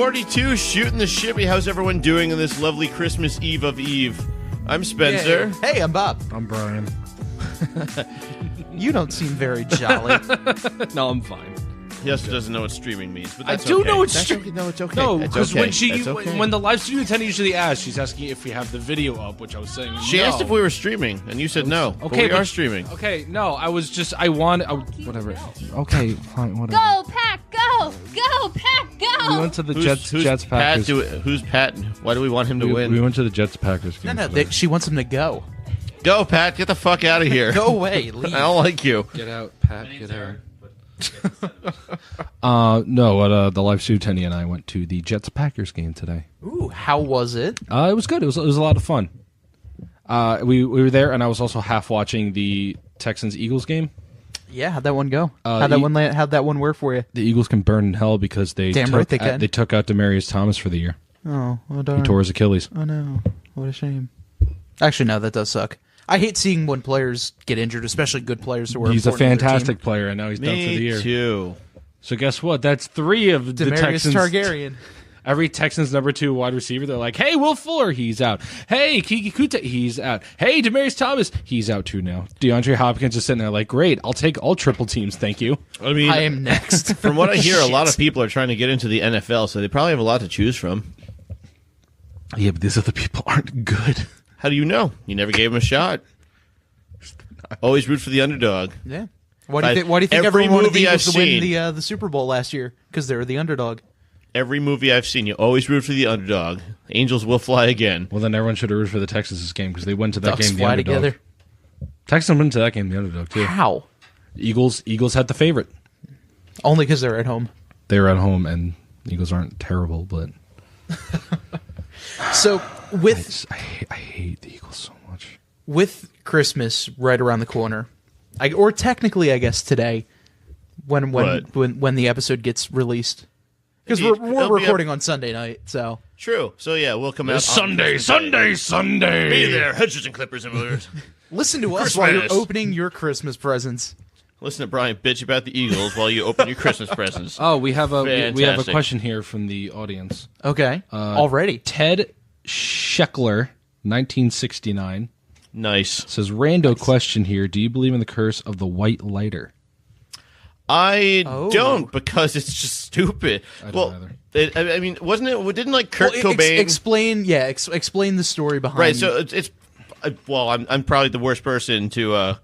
42, Shootin the Shibby. How's everyone doing on this lovely Christmas Eve of Eve? I'm Spencer. Yeah. Hey, I'm Bob. I'm Brian. You don't seem very jolly. No, I'm fine. He also doesn't know what streaming means, but I that's do okay. know what That's streaming. okay. No, it's okay. No, It's because okay. when the live studio attendant usually asks, she's asking if we have the video up, which I was saying. She asked if we were streaming, and you said no. But we are streaming. Okay, no, whatever. Okay, fine, whatever. Go, Pack, go! Go, Pack, go! We went to the Jets Pat Packers. who's Pat? Why do we want him to win? We went to the Jets Packers game. No, today. she wants him to go. Go, Pat. Get the fuck out of here. Go away. Leave. I don't like you. Get out, Pat. Get out. The live studio attendant and I went to the Jets Packers game today. Ooh, how was it? It was good. It was a lot of fun. We were there, and I was also half watching the Texans Eagles game. Yeah, how'd that one go? How'd that one work for you? The Eagles can burn in hell because they Damn right they can. They took out Demaryius Thomas for the year. Oh, darn. He tore his Achilles. Oh no, what a shame. Actually, no, that does suck. I hate seeing when players get injured, especially good players who are. He's a important to their fantastic team. player, and now he's done for the year. Me too. So guess what? That's 3 of the Demaryius Texans. Targaryen. Every Texans number 2 wide receiver, they're like, "Hey, Will Fuller, he's out. Hey, Kiki Kuta, he's out. Hey, Demaryius Thomas, he's out too now." DeAndre Hopkins is sitting there like, "Great, I'll take all triple teams, thank you." I mean, I am next. from what I hear, a lot of people are trying to get into the NFL, so they probably have a lot to choose from. Yeah, but these other people aren't good. How do you know? You never gave him a shot. Always root for the underdog. Yeah. Why do you think Every everyone wanted the movie I've Eagles to win seen- the Super Bowl last year? Because they were the underdog. Every movie I've seen, you always root for the underdog. Angels will fly again. Well, then everyone should have rooted for the Texans this game because they went to that Ducks game the fly underdog. together. Texans went to that game the underdog too. How? Eagles had the favorite. Only because they're at home. They were at home, and Eagles aren't terrible, but So I hate the Eagles so much. with Christmas right around the corner, or technically, I guess today, when the episode gets released, because we're recording on Sunday night, so True. So yeah, we'll come out Sunday. Be there, hedges and clippers and movers. listen to us while you're Christmas. opening your Christmas presents. Listen to Brian bitch about the Eagles while you open your Christmas presents. Oh, we have a Fantastic. question here from the audience. Okay, already. Ted Scheckler, 1969, Nice. says, "Rando question here. Do you believe in the curse of the white lighter?" I Oh. don't, because it's just stupid. I don't either. I mean, wasn't it? Didn't like Kurt Well, Cobain explain the story behind. Right. So it's well, I'm probably the worst person to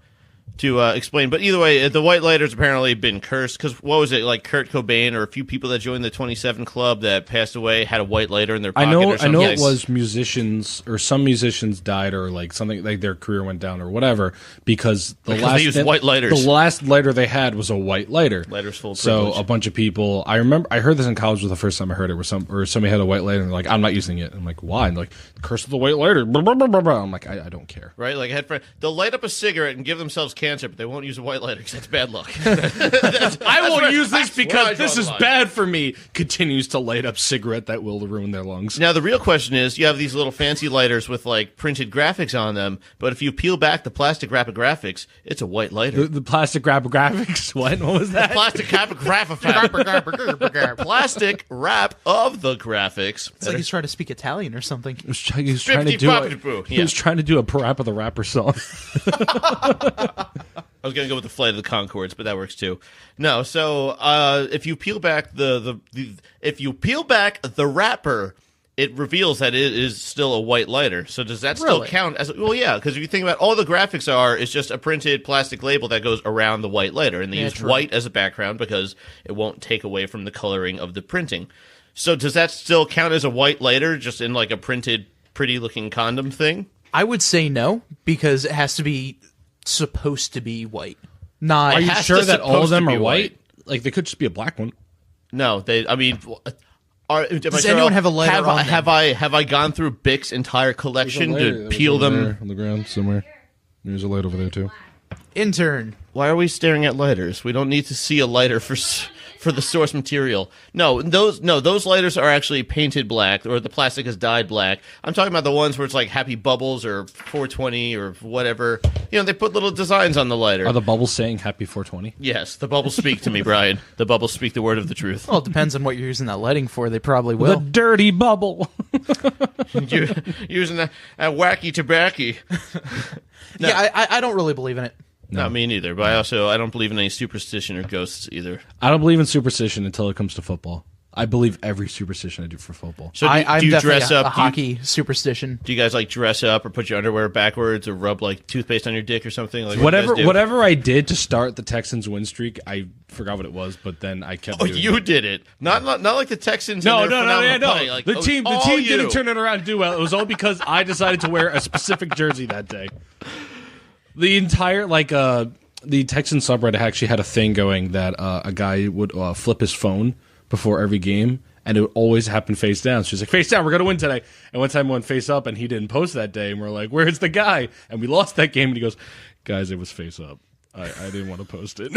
explain, but either way, the white lighter's apparently been cursed because what was it, like Kurt Cobain or a few people that joined the 27 Club that passed away had a white lighter in their pocket or I something? know it was musicians, or some musicians died, or like something like their career went down or whatever because they used white lighters. The last lighter they had was a white lighter. Lighters full of So privilege. a bunch of people. I heard this in college was the first time I heard it. Where somebody had a white lighter and they're like, "I'm not using it." I'm like, "Why?" And they're like, "Curse of the white lighter." Blah, blah, blah, blah, blah. I'm like, I don't care. Right, like I had friends, they'll light up a cigarette and give themselves cancer, but they won't use a white lighter because that's bad luck. I won't use this that's where I because draw this the is line. bad for me. Continues to light up cigarette that will ruin their lungs. Now the real question is, you have these little fancy lighters with like printed graphics on them, but if you peel back the plastic wrap of graphics, it's a white lighter. The plastic wrap graphics. What was that? Plastic wrap of plastic wrap of the graphics. It's like he's trying to speak Italian or something. He was trying to do Fifty-five-boo. He was trying to do a Parappa the Rapper song. I was gonna go with the Flight of the Conchords, but that works too. No, so if you peel back if you peel back the wrapper, it reveals that it is still a white lighter. So does that still Really? count as well? Yeah, because if you think about all the graphics is just a printed plastic label that goes around the white lighter, and they use true. white as a background because it won't take away from the coloring of the printing. So does that still count as a white lighter, just in like a printed, pretty-looking condom thing? I would say no because it has to be supposed to be white. Not. Are you has sure to that all of supposed to them be are white. white? Like they could just be a black one. No, they. I mean, Does anyone have a lighter on them? Have I gone through Bic's entire collection to peel them? On the ground somewhere. There's a light over there too. Intern. Why are we staring at lighters? We don't need to see a lighter for for the source material. No, those lighters are actually painted black, or the plastic is dyed black. I'm talking about the ones where it's like Happy Bubbles or 420 or whatever. You know, they put little designs on the lighter. Are the bubbles saying Happy 420? Yes, the bubbles speak to me, Brian. The bubbles speak the word of the truth. Well, it depends on what you're using that lighting for. They probably will. The dirty bubble. You're using that wacky tobacco. No. Yeah, I don't really believe in it. No. Not me neither, but I don't believe in any superstition or ghosts either. I don't believe in superstition until it comes to football. I believe every superstition I do for football. So I'm do you definitely dress up? A hockey superstition. Do you guys like dress up or put your underwear backwards or rub like toothpaste on your dick or something? Like whatever I did to start the Texans win streak, I forgot what it was, but then I kept. Oh, doing you it. did it, not like the Texans. No. Like, the team didn't turn it around and do well. It was all because I decided to wear a specific jersey that day. The entire the Texan subreddit actually had a thing going that a guy would flip his phone before every game, and it would always happen face down. So he's like, face down, we're going to win today. And one time we went face up, and he didn't post that day, and we're like, where's the guy? And we lost that game, and he goes, guys, it was face up. I didn't want to post it.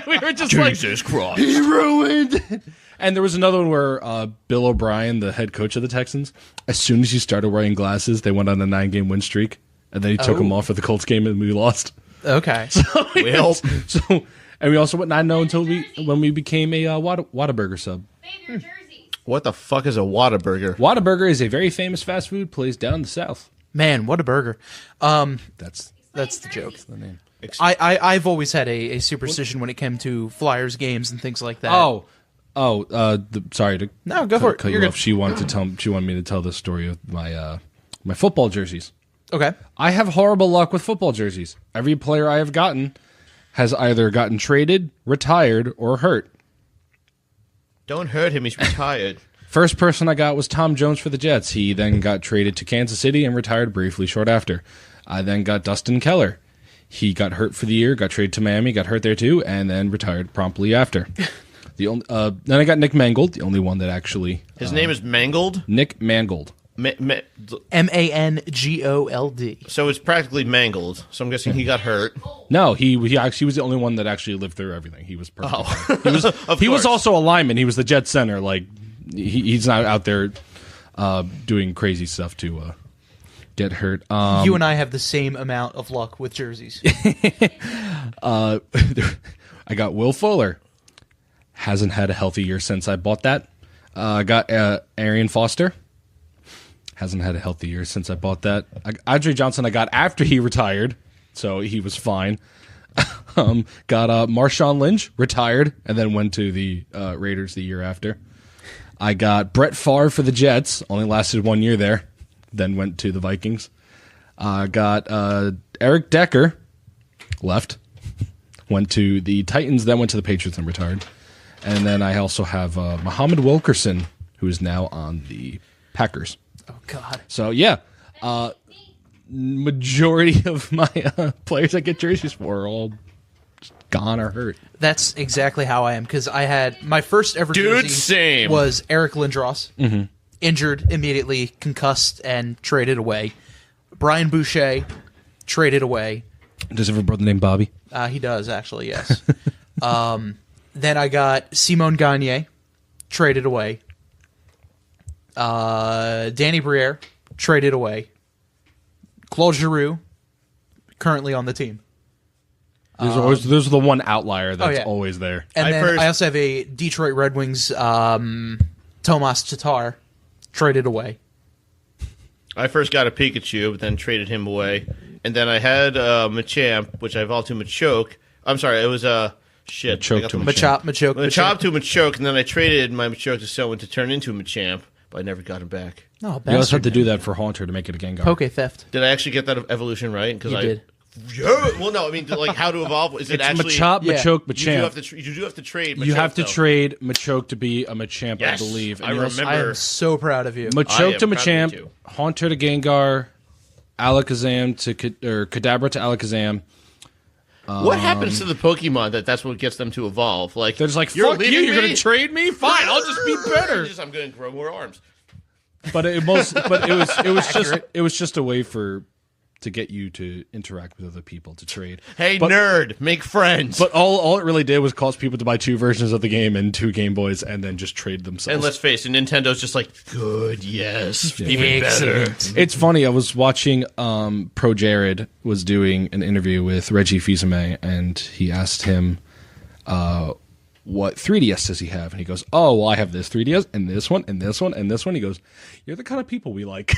We were just Jesus Christ. He ruined. And there was another one where Bill O'Brien, the head coach of the Texans, as soon as he started wearing glasses, they went on a 9-game win streak, and then he took him off for the Colts game, and we lost. Okay. And we also went 9-0 until when we became a Whataburger sub. What the fuck is a Whataburger? Whataburger is a very famous fast food place down in the South. Man, what a burger. That's the joke. the name. I've always had a superstition when it came to Flyers games and things like that. Sorry to go for it. cut You're you good. off. She wanted me to tell the story of my my football jerseys. Okay. I have horrible luck with football jerseys. Every player I have gotten has either gotten traded, retired, or hurt. Don't hurt him. He's retired. First person I got was Tom Jones for the Jets. He then got traded to Kansas City and retired briefly short after. I then got Dustin Keller. He got hurt for the year, got traded to Miami, got hurt there too, and then retired promptly after. Then I got Nick Mangold, the only one that actually... His name is Mangold? Mangold. Nick Mangold. So it's practically mangled. So I'm guessing he got hurt. No, he actually was the only one that actually lived through everything. He was perfect. Oh. He was also a lineman. He was the Jet center. Like he's not out there doing crazy stuff to get hurt. You and I have the same amount of luck with jerseys. I got Will Fuller. Hasn't had a healthy year since I bought that. I got Arian Foster. Hasn't had a healthy year since I bought that. Andre Johnson I got after he retired, so he was fine. Got Marshawn Lynch, retired, and then went to the Raiders the year after. I got Brett Favre for the Jets, only lasted 1 year there, then went to the Vikings. Got Eric Decker, left, went to the Titans, then went to the Patriots and retired. And then I also have Muhammad Wilkerson, who is now on the Packers. Oh, God. So, yeah, majority of my players I get jerseys for are all gone or hurt. That's exactly how I am, because I had my first ever jersey same. was Eric Lindros. Mm-hmm. Injured immediately, concussed, and traded away. Brian Boucher, traded away. Does he have a brother named Bobby? He does, actually, yes. Then I got Simone Gagne, traded away. Danny Briere, traded away. Claude Giroux, currently on the team. There's the one outlier that's always there. And I also have a Detroit Red Wings Tomas Tatar, traded away. I first got a Pikachu, but then traded him away. And then I had Machamp, which I evolved to Machoke. I'm sorry, it was Machoke to Machop to Machoke, and then I traded my Machoke to someone to turn into a Machamp, but I never got him back. Oh, bastard. You also have to do that for Haunter to make it a Gengar. Poke theft. Did I actually get that evolution right? You did. Yeah. Well, no, I mean, like, how to evolve? Is it actually Machop, Machoke, You Machamp? do have to trade. Machoke, You have to trade Machoke to be a Machamp, Yes, I believe. And I you also- remember. I am so proud of you. Machoke to I am proud of you Machamp, too. Haunter to Gengar, Alakazam to Kadabra to Alakazam. What happens to the Pokemon that's what gets them to evolve? Like They're just like, you're fuck you, leaving you're me? going to trade me? Fine, I'll just be better. I'm going to grow more arms. But it was just a way for to get you to interact with other people, to trade. Hey, nerd, make friends. But all it really did was cause people to buy 2 versions of the game and 2 Game Boys and then just trade themselves. And let's face it, Nintendo's just like, good, yes, even better. It's funny, I was watching Pro Jared was doing an interview with Reggie Fils-Aimé, and he asked him what 3DS does he have? And he goes, oh, well, I have this 3DS and this one and this one and this one. He goes, you're the kind of people we like.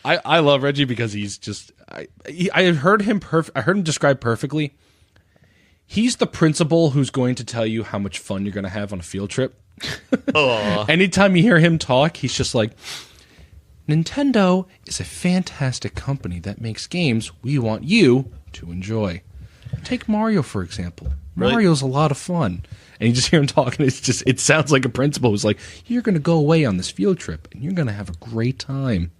I love Reggie because he's just I heard him describe perfectly. He's the principal who's going to tell you how much fun you're going to have on a field trip. Anytime you hear him talk, he's just like, Nintendo is a fantastic company that makes games we want you to enjoy. Take Mario, for example. Really? Mario's a lot of fun. And you just hear him talking, it sounds like a principal who's like, you're going to go away on this field trip, and you're going to have a great time.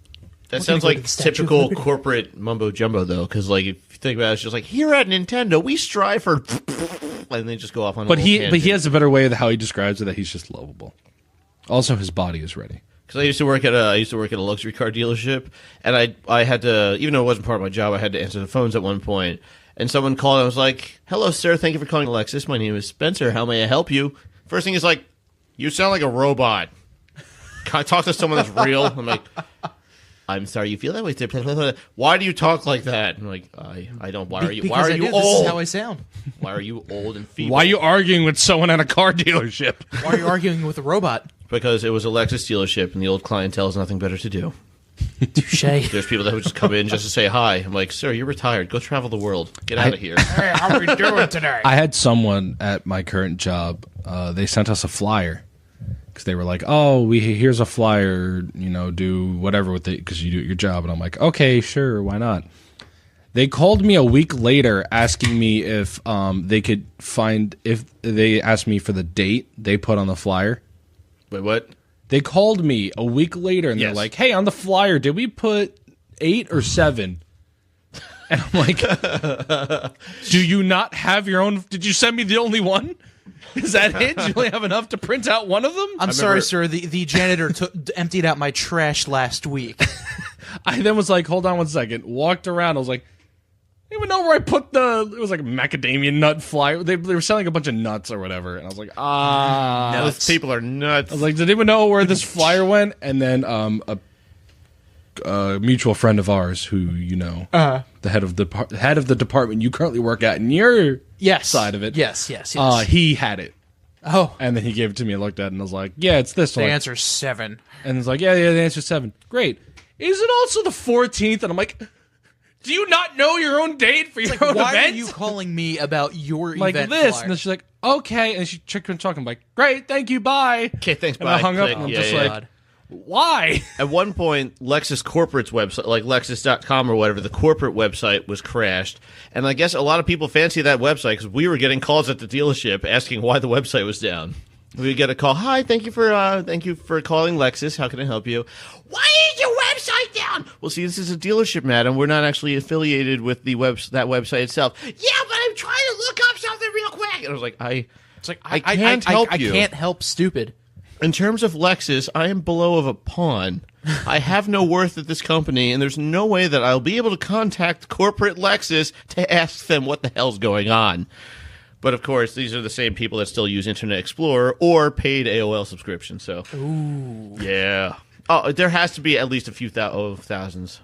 That sounds like typical corporate mumbo-jumbo, though, because, like, if you think about it, it's just like, here at Nintendo, we strive for... And they just go off on but he has a better way of how he describes it, that he's just lovable. Also, his body is ready. Because I used to work at a luxury car dealership, and I had to, even though it wasn't part of my job, I had to answer the phones at one point. And someone called and I was like, hello, sir, thank you for calling Lexus. My name is Spencer. How may I help you? First thing is like, you sound like a robot. Can I talk to someone that's real? I'm like, I'm sorry you feel that way, sir. Why do you talk like that? I'm like, I don't. Why are you old? This is how I sound. Why are you old and feeble? Why are you arguing with someone at a car dealership? Why are you arguing with a robot? Because it was a Lexus dealership and the old clientele has nothing better to do. Touche. There's people that would just come in just to say hi. I'm like, sir, you're retired. Go travel the world. Get out of here. Hey, how are we doing today? I had someone at my current job, they sent us a flyer. Because they were like, oh, here's a flyer, do whatever with it because you do your job. And I'm like, okay, sure, why not? They called me a week later asking me if they could they asked me for the date they put on the flyer. Wait, what? They called me a week later and Yes. they're like, hey, on the flyer, did we put 8 or 7? And I'm like, do you not have your own? Did you send me the only one? Is that it? Do you only have enough to print out one of them? I'm sorry, sir. The janitor emptied out my trash last week. I then was like, hold on one second. Walked around. I was like, I don't even know where I put it was like a macadamia nut flyer. They were selling a bunch of nuts or whatever. And I was like, Those people are nuts. I was like, did anyone know where this flyer went? And then a mutual friend of ours who, the head of the department you currently work at in your side of it. Yes. He had it. Oh. And then he gave it to me. I looked at it and I was like, yeah, it's this The one. answer's 7. And it's like, yeah, the answer's 7. Great. Is it also the 14th? And I'm like, do you not know your own date for your own Why event? are you calling me about your like event this? flyer? And then she's like, okay. And she tricked me talking. I'm like, great, thank you, bye. Okay, thanks, And bye. I hung up Click. and I'm Yeah, just yeah. like, why? At one point, Lexus Corporate's website, like Lexus.com or whatever, the corporate website was crashed. And I guess a lot of people fancy that website because we were getting calls at the dealership asking why the website was down. We get a call. Hi, thank you for calling Lexus. How can I help you? Why is your website down? Well, see, this is a dealership, madam. We're not actually affiliated with that website itself. Yeah, but I'm trying to look up something real quick. And I was like, I can't help you. I can't help stupid. In terms of Lexus, I am below of a pawn. I have no worth at this company, and there's no way that I'll be able to contact corporate Lexus to ask them what the hell's going on. But, of course, these are the same people that still use Internet Explorer or paid AOL subscriptions. So, ooh. Yeah. Oh, there has to be at least a few thousands.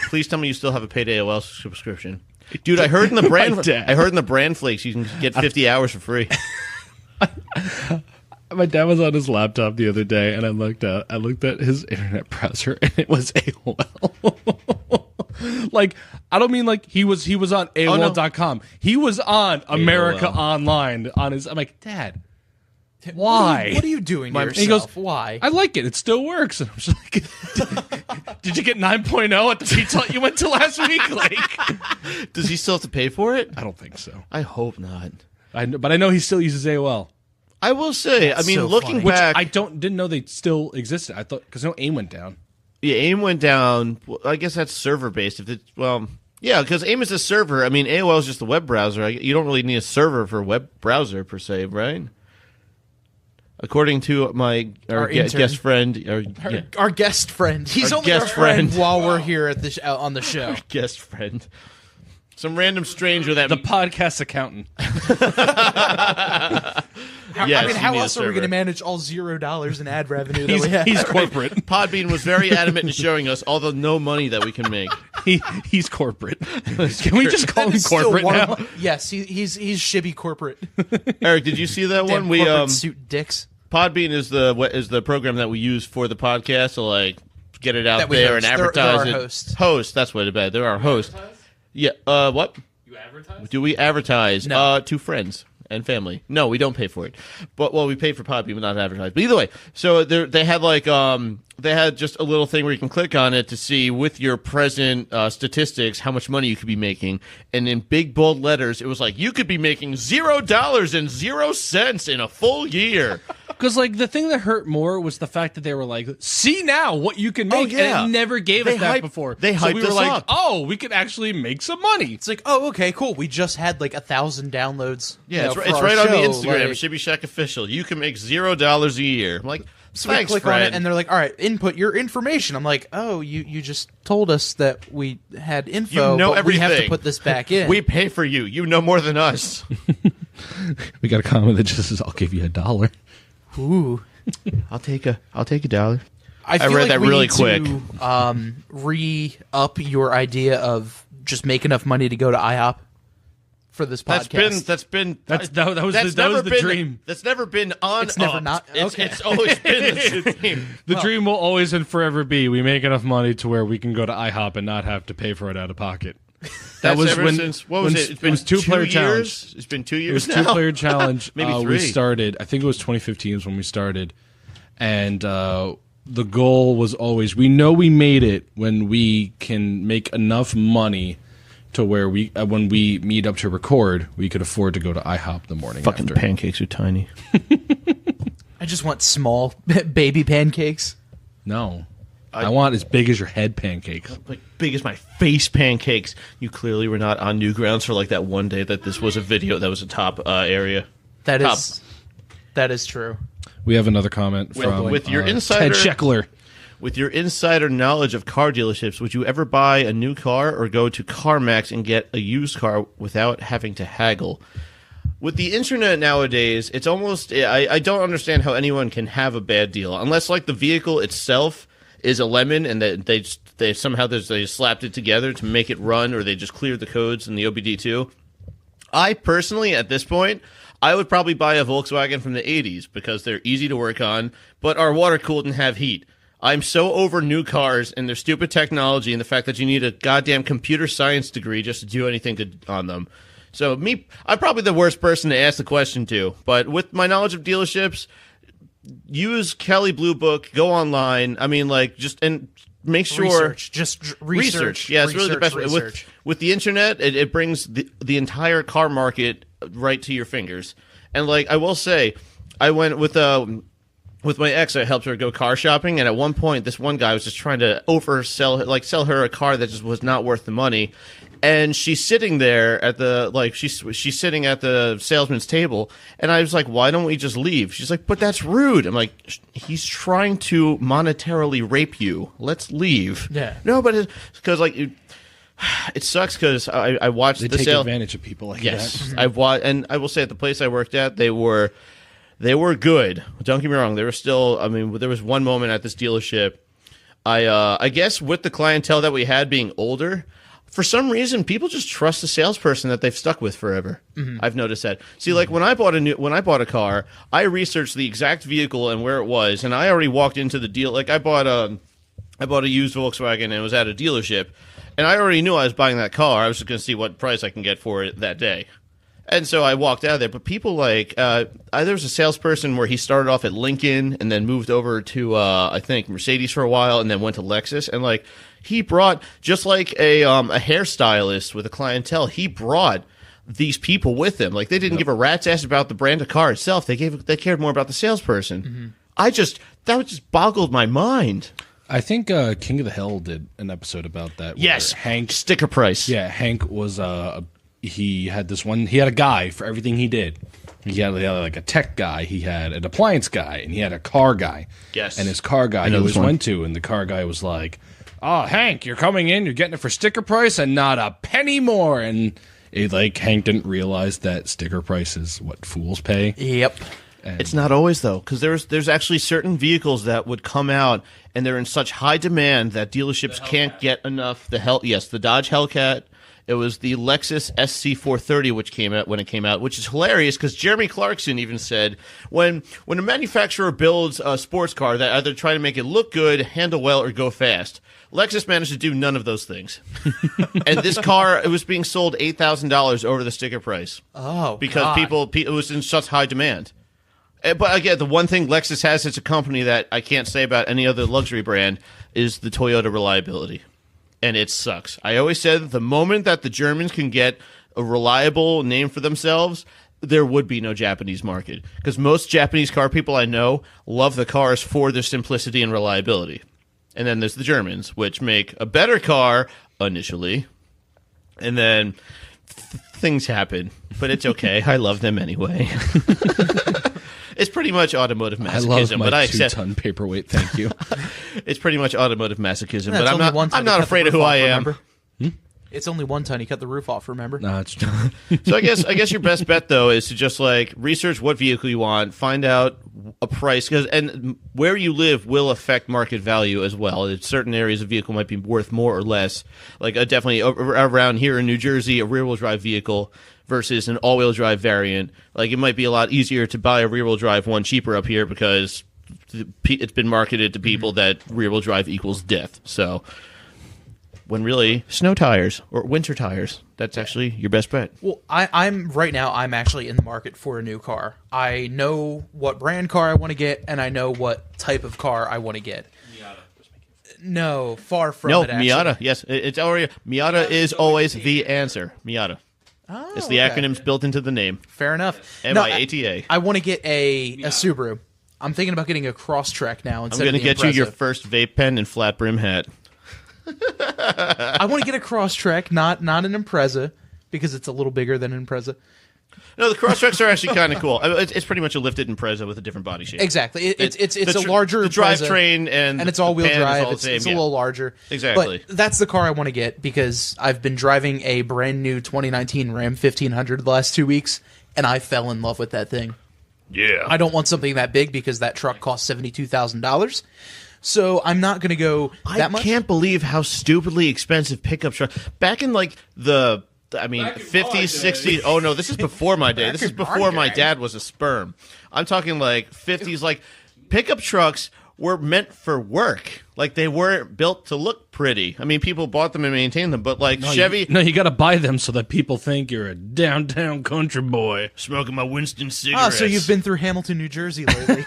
Please tell me you still have a paid AOL subscription. Dude, I heard in the brand flakes you can get 50 hours for free. My dad was on his laptop the other day, and I looked at his internet browser, and it was AOL. Like, I don't mean like he was on AOL.com. He was on America AOL. Online on his. I'm like, Dad, why? What are you doing to yourself? He goes, why? I like it. It still works. And I'm just like, did you get 9.0 at the pizza Hut you went to last week? Like, Does he still have to pay for it? I don't think so. I hope not. But I know he still uses AOL. I will say, That's I mean, so looking funny. Which back, I didn't know they still existed. I thought because AIM went down. yeah, AIM went down. Well, I guess that's server based. Yeah, because AIM is a server. I mean, AOL is just a web browser. You don't really need a server for a web browser per se, right? According to our intern. guest friend, Our guest friend. He's Our only our guest friend friend. while we're here at on the show. guest friend, some random stranger that The podcast accountant. Yes, I mean, you how need a else are we going to server. manage all $0 in ad revenue that we have? He's corporate. Podbean was very adamant in showing us all the no money that we can make. He's corporate. Can we just call That him is still corporate one now? of- Yes, he's Shibby corporate. Eric, did you see that Damn one? We corporate suit dicks. Podbean is the program that we use for the podcast to like get it out That we there host. and They're advertise our it. hosts. Host, that's what it is. They're our host. Yeah. What? You advertise? Do we advertise? No. To friends and family. No, we don't pay for it. But we pay for Podbean, but not advertise. But either way, so they had they had just a little thing where you can click on it to see with your present statistics how much money you could be making, and in big bold letters it was like you could be making $0.00 in a full year. Because like the thing that hurt more was the fact that they were like, "See now what you can make," yeah. and it never gave They us that hyped- before. they so hyped we were us like, up. "Oh, we could actually make some money." It's like, oh, okay, cool. We just had like 1,000 downloads. Yeah, you know, it's for it's our right on the show, Instagram, like- Shibby Shack official. You can make $0 a year. I'm like, So we thanks, click friend. on it, and they're like, "All right, input your information." I'm like, "Oh, you just told us that we had info, You know but we have to everything. put this back in." We pay for you. You know more than us. We got a comment that just says, "I'll give you $1." Ooh, I'll take a $1. I feel read like that we really need quick. To, re-up your idea of just make enough money to go to IHOP for this podcast. That was the dream. That's never been on. It's never up. not- okay. It's always been the dream. The dream will always and forever be: we make enough money to where we can go to IHOP and not have to pay for it out of pocket. That's was ever when- since what was when- it? It's it was been 2-player 2 challenge. years. It's been 2 It years. was now. 2-player challenge. Maybe We 3. started. I think it was 2015 is when we started, and the goal was always: we know we made it when we can make enough money to where we when we meet up to record, we could afford to go to IHOP the morning Fucking after. pancakes are tiny. I just want small baby pancakes. No, I want as big as your head pancakes. Like big as my face pancakes. You clearly were not on Newgrounds for like that one day that this was a video that was a top area. That Top. is true. We have another comment from with your Ted insider Scheckler. With your insider knowledge of car dealerships, would you ever buy a new car or go to CarMax and get a used car without having to haggle? With the internet nowadays, it's almost I don't understand how anyone can have a bad deal unless like the vehicle itself is a lemon and that they somehow they slapped it together to make it run, or they just cleared the codes in the OBD2. I personally, at this point, I would probably buy a Volkswagen from the 80s because they're easy to work on, but are water cooled and have heat. I'm so over new cars and their stupid technology and the fact that you need a goddamn computer science degree just to do anything on them. So I'm probably the worst person to ask the question to, but with my knowledge of dealerships, use Kelley Blue Book, go online. I mean, like, and make sure Research. Just research. Yeah, it's really the best way. Research. With the internet, it brings the entire car market right to your fingers. And like I will say, I went with my ex. I helped her go car shopping, and at one point, this one guy was just trying to sell her a car that just was not worth the money. And she's sitting there at the she's sitting at the salesman's table, and I was like, "Why don't we just leave?" She's like, "But that's rude." I'm like, "He's trying to monetarily rape you. Let's leave." Yeah. No, but it's because it sucks because I watched They the take sale. advantage of people like that. Yes, I've watched, and I will say at the place I worked at, they were good. Don't get me wrong; they were still. I mean, there was one moment at this dealership. I guess with the clientele that we had being older, for some reason, people just trust the salesperson that they've stuck with forever. I've noticed that. See, like when I bought a car, I researched the exact vehicle and where it was, and I already walked into the deal. Like I bought a used Volkswagen and it was at a dealership, and I already knew I was buying that car. I was just going to see what price I can get for it that day. And so I walked out of there. But people there was a salesperson where he started off at Lincoln and then moved over to, I think, Mercedes for a while and then went to Lexus. And, like, he brought, just like a hairstylist with a clientele, he brought these people with him. Like, they didn't give a rat's ass about the brand of car itself. They cared more about the salesperson. That just boggled my mind. I think King of the Hill did an episode about that. Yes, where Hank. sticker price. Yeah, Hank was he had a guy for everything he did, He had like a tech guy, he had an appliance guy, and he had a car guy. Yes. And his car guy he always went to, and the car guy was like, "Oh, Hank, you're coming in, you're getting it for sticker price and not a penny more." And Hank didn't realize that sticker price is what fools pay. Yep. And it's not always, though, because there's actually certain vehicles that would come out, and they're in such high demand that dealerships can't get enough. The Dodge Hellcat. It was the Lexus SC430 which came out when it came out, which is hilarious because Jeremy Clarkson even said when a manufacturer builds a sports car that either try to make it look good, handle well, or go fast, Lexus managed to do none of those things. And this car, it was being sold $8,000 over the sticker price. Oh, because God. it was in such high demand. But again, the one thing Lexus has as a company that I can't say about any other luxury brand is the Toyota reliability. And it sucks. I always said the moment that the Germans can get a reliable name for themselves, there would be no Japanese market. Because most Japanese car people I know love the cars for their simplicity and reliability. And then there's the Germans, which make a better car initially. And then things happen. But it's okay. I love them anyway. It's pretty much automotive masochism. I love my but I 2-ton paperweight, thank you. It's pretty much automotive masochism, Yeah, but I'm not afraid of who I am. Remember? It's only 1 ton. He cut the roof off, remember? No, it's true. So I guess your best bet though is to just research what vehicle you want, find out a price, and where you live will affect market value as well. In certain areas, a vehicle might be worth more or less. Definitely around here in New Jersey, a rear-wheel drive vehicle versus an all-wheel drive variant. It might be a lot easier to buy a rear-wheel drive one cheaper up here because it's been marketed to people that rear-wheel drive equals death. So when really snow tires or winter tires, that's actually your best bet. Well, I'm right now. I'm actually in the market for a new car. I know what brand car I want to get, and I know what type of car I want to get. No, far from it. Actually. Miata. Yes, it's already Miata is always the answer. Miata. Oh, It's the acronyms built into the name. Fair enough. MIATA. I want to get a Subaru. I'm thinking about getting a Crosstrek now. I'm going to get you your first vape pen and flat brim hat. I want to get a Crosstrek, not an Impreza, because it's a little bigger than an Impreza. No, the Crosstreks are actually kind of cool. It's pretty much a lifted Impreza with a different body shape. Exactly. It's a larger the Impreza, drivetrain and it's all-wheel drive. It's It's a little larger. Exactly. But that's the car I want to get because I've been driving a brand new 2019 Ram 1500 the last 2 weeks, and I fell in love with that thing. Yeah. I don't want something that big because that truck costs $72,000. So I'm not going to go that much. I can't believe how stupidly expensive pickup trucks. Back in 50s, 60s. Oh no, this is before my day. This is before my dad was a sperm. I'm talking 50s. Pickup trucks were meant for work. They weren't built to look pretty. I mean, people bought them and maintained them, but Chevy. You got to buy them so that people think you're a downtown country boy smoking my Winston cigarettes. So you've been through Hamilton, New Jersey lately.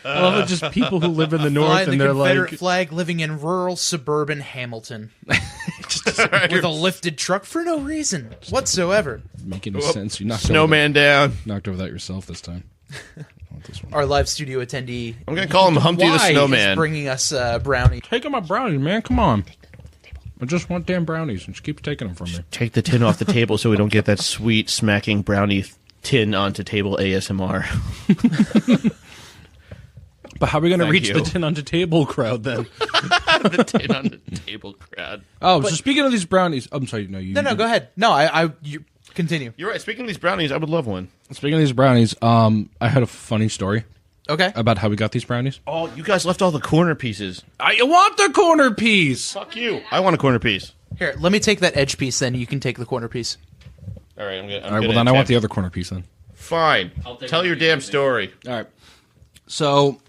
I love it, just people who live in the north Flying and the they're Confederate flag, living in rural suburban Hamilton, with a lifted truck for no reason whatsoever. making no sense. You knocked Snowman down. knocked over that yourself this time. Our live studio attendee. I'm gonna call him Humpty the Why Snowman. is bringing us brownie. Taking my brownies, man. Come on. I just want damn brownies and just keep taking them from me. Take the tin off the table so we don't get that sweet smacking brownie tin onto table ASMR. But how are we going to reach you. the tin onto table crowd then? The tin on the table crowd. Oh, so speaking of these brownies, I'm sorry, no, you. No, go ahead. No, you continue. You're right. Speaking of these brownies, I would love one. Speaking of these brownies, I had a funny story Okay. about how we got these brownies. Oh, you guys left all the corner pieces. I want the corner piece. Fuck you. I want a corner piece. Here, let me take that edge piece, then you can take the corner piece. All right, I'm gonna. All right, well then I want the other corner piece then. Fine. Tell your damn story. All right. So,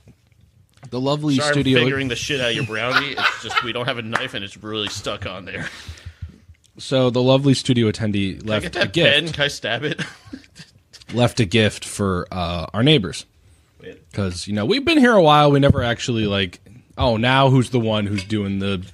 the lovely Sorry, studio. I'm figuring the shit out of your brownie. It's just we don't have a knife and it's really stuck on there. So the lovely studio attendee Can I left get a that pen? gift. Can I stab it? Left a gift for our neighbors because we've been here a while. We never actually Oh, now who's the one who's doing the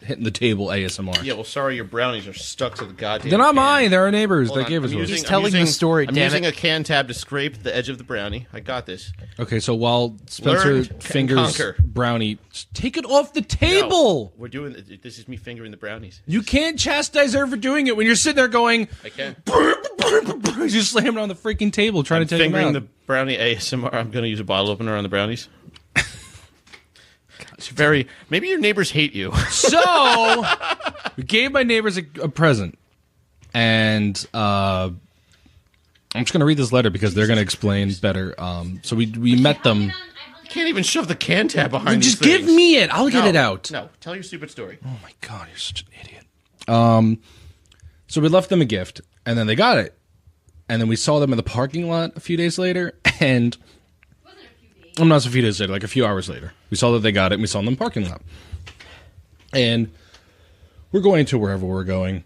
hitting the table ASMR. Yeah, well, sorry, your brownies are stuck to the goddamn. They're not can. mine. They're our neighbors. Hold They on, gave us I'm those. using- He's telling the story, I'm damn using it. a can tab to scrape the edge of the brownie. I got this. Okay, so while Spencer Learn and fingers conquer. brownie, take it off the table. No, we're doing. This is me fingering the brownies. You can't chastise her for doing it when you're sitting there going, I can. you're just slamming on the freaking table trying to take them Fingering out. the brownie ASMR. I'm going to use a bottle opener on the brownies. It's very. Maybe your neighbors hate you. So, we gave my neighbors a present. And I'm just going to read this letter because they're going to explain better. So we met them. You can't even shove the can tab behind. Just these give things. me it. I'll get No, it out. No, tell your stupid story. Oh my God, you're such an idiot. So we left them a gift, and then they got it. And then we saw them in the parking lot a few days later, and not a few days later, like a few hours later. We saw that they got it, and we saw them in the parking lot. And we're going to wherever we're going,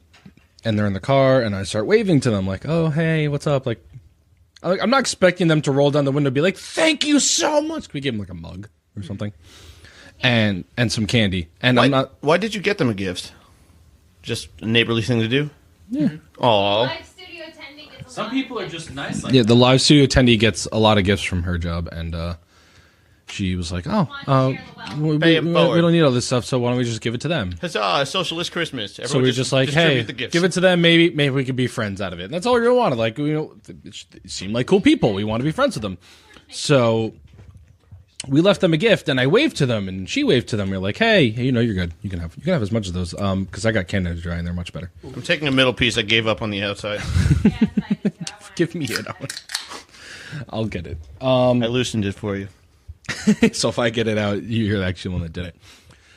and they're in the car, and I start waving to them, like, oh, hey, what's up? Like, I'm not expecting them to roll down the window and be like, thank you so much. We gave them like a mug or something, and some candy. And I'm not. Why did you get them a gift? Just a neighborly thing to do? Yeah. Aw. Live studio attending gets a Some lot. people are just nice like Yeah, the live studio attendee gets a lot of gifts from her job, and she was like, we Pay it forward. don't need all this stuff, so why don't we just give it to them? Huzzah, socialist Christmas. Everyone So we were just like, distribute hey, the gifts. give it to them. Maybe we could be friends out of it. And that's all we really wanted. Like, they seem like cool people. We want to be friends with them. So we left them a gift, and I waved to them, and she waved to them. We were like, hey, you're good. You can have as much of those. Because I got Canada Dry, and they're much better. I'm taking a middle piece I gave up on the outside. Give me it. I'll get it. I loosened it for you. So if I get it out, you're the actual one that did it.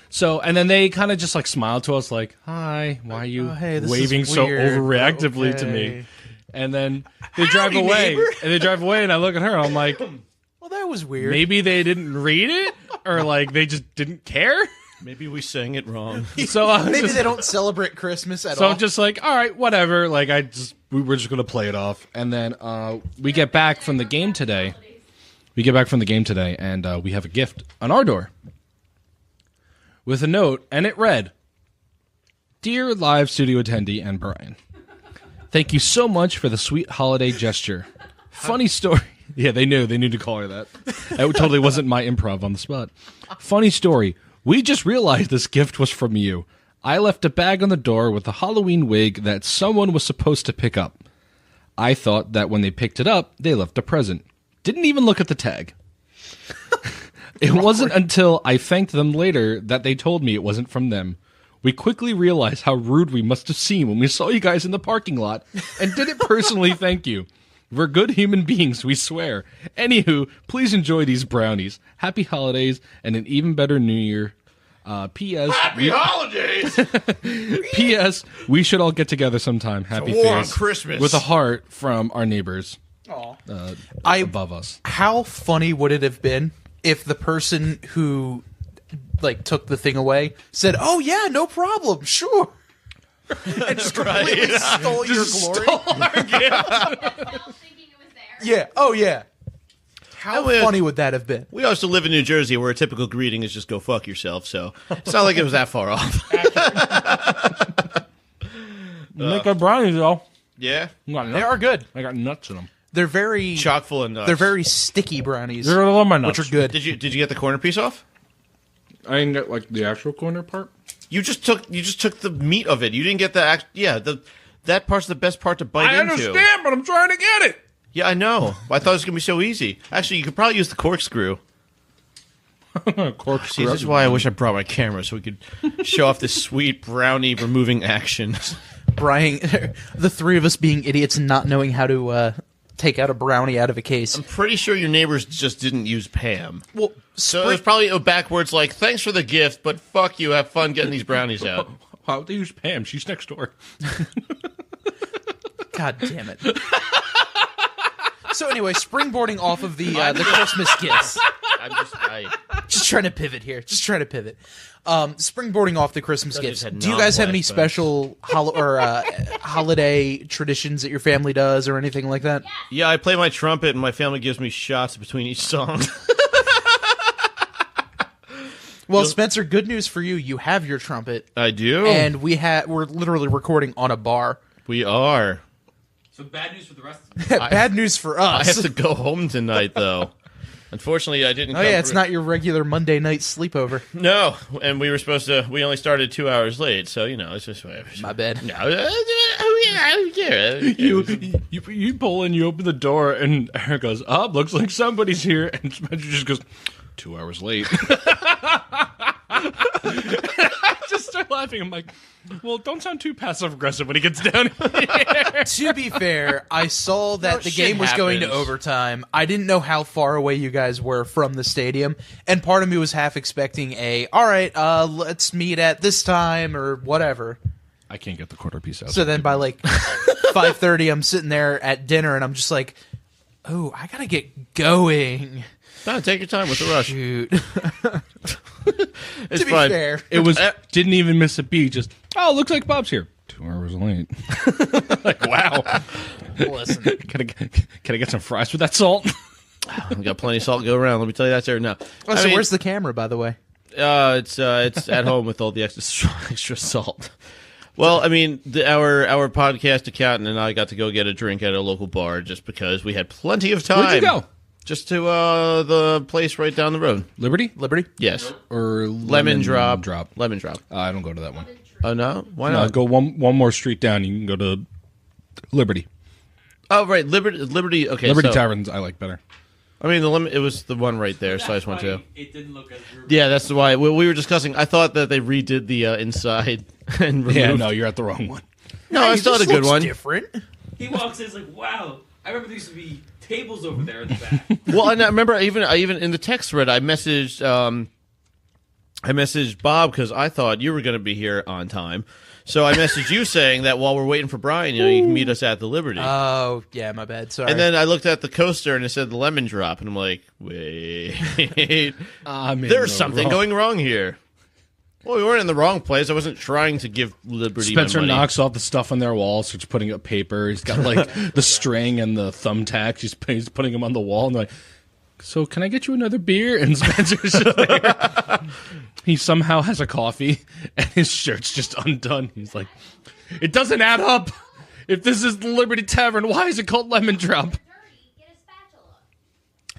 So, and then they kind of just like smiled to us like, hi, why are you hey, this waving is so weird. overreactively to me? Okay. And then they drive away. And they drive away, and I look at her, and I'm like, Well, that was weird. maybe they didn't read it? Or like they just didn't care? Maybe we sang it wrong. So I was Maybe just, they don't celebrate Christmas at so all. I'm just like, all right, whatever. Like we were just going to play it off. And then we get back from the game today. And we have a gift on our door with a note, and it read, Dear live studio attendee and Brian, thank you so much for the sweet holiday gesture. Funny story. Yeah, they knew to call her that. That totally wasn't my improv on the spot. Funny story. We just realized this gift was from you. I left a bag on the door with a Halloween wig that someone was supposed to pick up. I thought that when they picked it up, they left a present. Didn't even look at the tag. It wasn't until I thanked them later that they told me it wasn't from them. We quickly realized how rude we must have seemed when we saw you guys in the parking lot and didn't personally thank you. We're good human beings, we swear. Anywho, please enjoy these brownies. Happy holidays and an even better New Year. P.S. Happy holidays! P.S. We should all get together sometime. Happy war on face. Christmas. With a heart from our neighbors above us. How funny would it have been if the person who like took the thing away said, "Oh yeah, no problem, sure," and just completely stole your glory? Thinking it was there. Yeah. Oh yeah. How would- funny would that have been? We also live in New Jersey where a typical greeting is just go fuck yourself, so it's not like it was that far off. Make our brownies, though. Yeah? They are good. I got nuts in them. They're very Chock full of nuts. they're very sticky brownies, They're all my nuts. which are good. Did you get the corner piece off? I didn't get like the actual corner part. You just took the meat of it. You didn't get that part's the best part to bite I into. understand, but I'm trying to get it. Yeah, I know. I thought it was gonna be so easy. Actually, you could probably use the corkscrew. See, this is why I wish I brought my camera so we could show off this sweet brownie removing action. Brian, the three of us being idiots and not knowing how to take out a brownie out of a case. I'm pretty sure your neighbors just didn't use Pam. Well, So it was probably backwards like, thanks for the gift, but fuck you, have fun getting these brownies out. Why would they use Pam? She's next door. God damn it. So anyway, springboarding off of the Christmas gifts. Just trying to pivot here. Springboarding off the Christmas Thought gifts. you had Do you guys have any non-black, but- special holiday traditions that your family does or anything like that? Yeah, I play my trumpet and my family gives me shots between each song. Well, Spencer, good news for you. You have your trumpet. I do. And we're literally recording on a bar. We are. So bad news for the rest of us. Bad news for I us. have to go home tonight, though. Unfortunately, I didn't. Oh yeah, it's not your regular Monday night sleepover. No, and we were supposed to. We only started 2 hours late, so it's just whatever. My bad. No, yeah. You pull in, you open the door, and Eric goes, looks like somebody's here. And Spencer just goes, 2 hours late. I just start laughing. I'm like, well, don't sound too passive-aggressive when he gets down here. To be fair, I saw that the shit game was going to happens. overtime. I didn't know how far away you guys were from the stadium, and part of me was half expecting all right, let's meet at this time or whatever. I can't get the quarter piece out. So then by like 5:30, I'm sitting there at dinner, and I'm just like, oh, I gotta get going. No, take your time with the rush. Shoot. It's To be fine. fair. It was didn't even miss a beat. Just looks like Bob's here. 2 hours late. Like wow. Listen. Can I get some fries with that salt? I've got plenty of salt to go around. Let me tell you that, sir. No. Oh, so where's the camera, by the way? It's at home with all the extra salt. Well, I mean, our podcast accountant and I got to go get a drink at a local bar just because we had plenty of time. Where'd you go? Just to the place right down the road. Liberty? Yes. Or Lemon Drop. Drop. Lemon Drop. I don't go to that one. Oh, no? Why No, not? go one more street down. You can go to Liberty. Oh, right. Liberty. Okay. Liberty so, Taverns I like better. I mean, it was the one right there, so I just went to. It didn't look as rude. Yeah, that's why. We were discussing. I thought that they redid the inside and removed. Yeah, no, you're at the wrong one. No, I still had a good one. Different. He walks in, he's like, wow. I remember there used to be tables over there in the back. Well, and I remember I even in the text thread I messaged Bob because I thought you were going to be here on time. So I messaged you saying that while we're waiting for Brian, you can meet us at the Liberty. Oh, yeah, my bad. Sorry. And then I looked at the coaster and it said the Lemon Drop, and I'm like, wait, there's something going wrong here. Well, we weren't in the wrong place. I wasn't trying to give Liberty Spencer my money. knocks off the stuff on their wall, starts putting up paper. He's got like the string and the thumbtacks. He's putting them on the wall, and they're like, so can I get you another beer? And Spencer's just there. He somehow has a coffee, and his shirt's just undone. He's like, it doesn't add up. If this is the Liberty Tavern, why is it called Lemon Drop? Dirty. Get a spatula.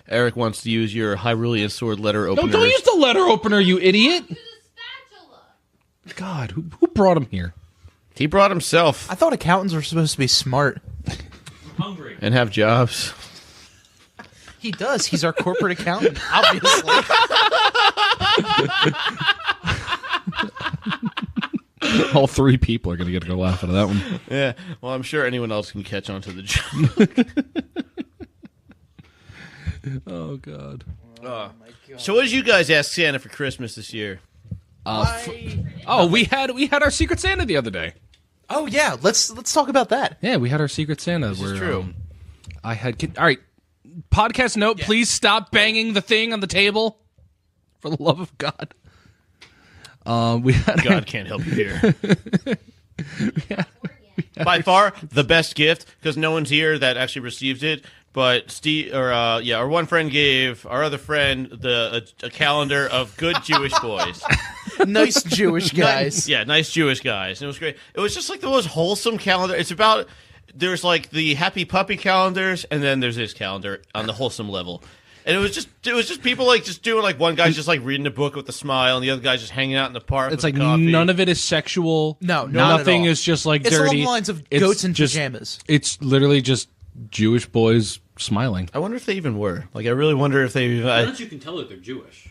Eric wants to use your Hyrulean sword letter No, opener. don't use the letter opener, you idiot. To the spatula. God, who brought him here? He brought himself I thought accountants were supposed to be smart. I'm hungry. and have jobs. He does. He's our corporate accountant, obviously. All three people are going to get a good laugh out of that one. Yeah. Well, I'm sure anyone else can catch on to the joke. Oh, God. So, what did you guys ask Santa for Christmas this year? We had our Secret Santa the other day. Oh yeah, let's talk about that. Yeah, we had our Secret Santa. This is true. I had all right. Podcast note: please stop banging the thing on the table. For the love of God. We had God can't help you here. By far the best gift, because no one's here that actually received it. But Steve, our one friend gave our other friend a calendar of good Jewish boys. Nice Jewish guys. Nice Jewish guys. And it was great. It was just like the most wholesome calendar. It's about, there's like the happy puppy calendars, and then there's this calendar on the wholesome level. And it was just people like just doing like one guy's just like reading a book with a smile, and the other guy's just hanging out in the park. It's with like coffee. none of it is sexual. No, not nothing at all. is just like It's dirty. along the lines of It's goats in just- pajamas. It's literally just Jewish boys smiling. I wonder if they even were. Like, I really wonder if they. Why don't you can tell that they're Jewish?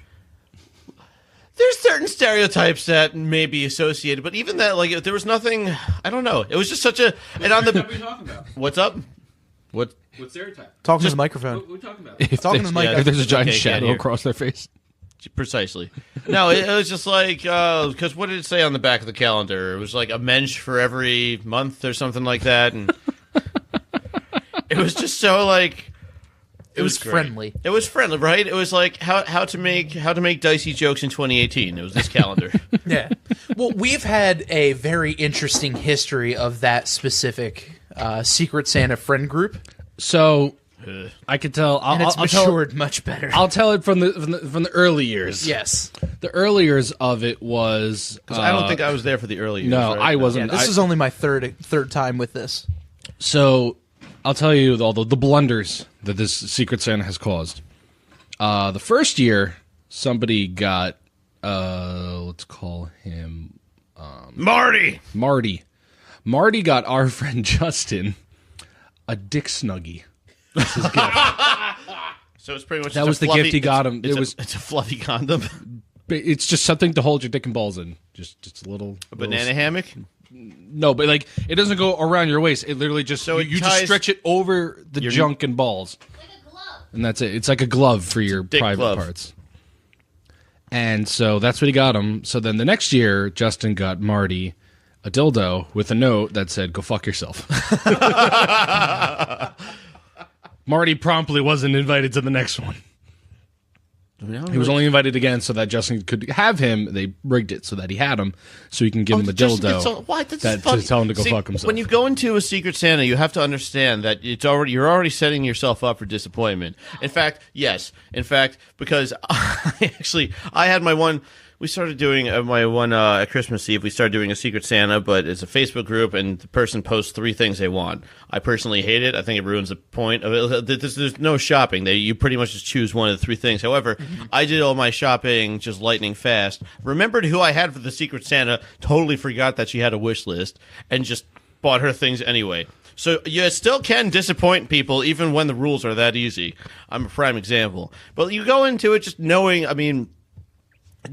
There's certain stereotypes that may be associated, but even that, like, there was nothing. I don't know. It was just such a. And on What are the. you talking about? What's up? What? What stereotype? Talking to the microphone. What are we talking about? Talking to the mic. If there's a giant Okay, can't shadow hear. across their face. Precisely. No, it was just like, because what did it say on the back of the calendar? It was like a mensch for every month or something like that, and it was just so like. It was great. friendly. It was friendly, right? It was like how to make dicey jokes in 2018. It was this calendar. Yeah. Well, we've had a very interesting history of that specific Secret Santa friend group. So I could tell. And it's I'll tell, matured much better. I'll tell it from the early years. Yes. The early years of it was. Because I don't think I was there for the early years. No, right? I wasn't. This is only my third time with this. So, I'll tell you all the blunders that this Secret Santa has caused. The first year, somebody got, let's call him Marty. Marty got our friend Justin a dick snuggie. That's his gift. So it's pretty much That was the gift he got him. It's a fluffy condom. It's just something to hold your dick and balls in. Just a little Banana hammock. No, but like it doesn't go around your waist. It literally just you just stretch it over the junk and balls, Like a glove. and that's it. It's like a glove for your private glove. parts. And so that's what he got him. So then the next year, Justin got Marty a dildo with a note that said, "Go fuck yourself." Marty promptly wasn't invited to the next one. He was only invited again so that Justin could have him. They rigged it so that he had him, so he can give him a dildo. To tell him to go fuck himself. When you go into a Secret Santa, you have to understand that you're already setting yourself up for disappointment. In fact, yes. In fact, because I had my one. We started doing my one at Christmas Eve. We started doing a Secret Santa, but it's a Facebook group, and the person posts 3 things they want. I personally hate it. I think it ruins the point of it. There's no shopping. You pretty much just choose one of the 3 things. However, I did all my shopping just lightning fast. Remembered who I had for the Secret Santa. Totally forgot that she had a wish list, and just bought her things anyway. So you still can disappoint people even when the rules are that easy. I'm a prime example. But you go into it just knowing, I mean,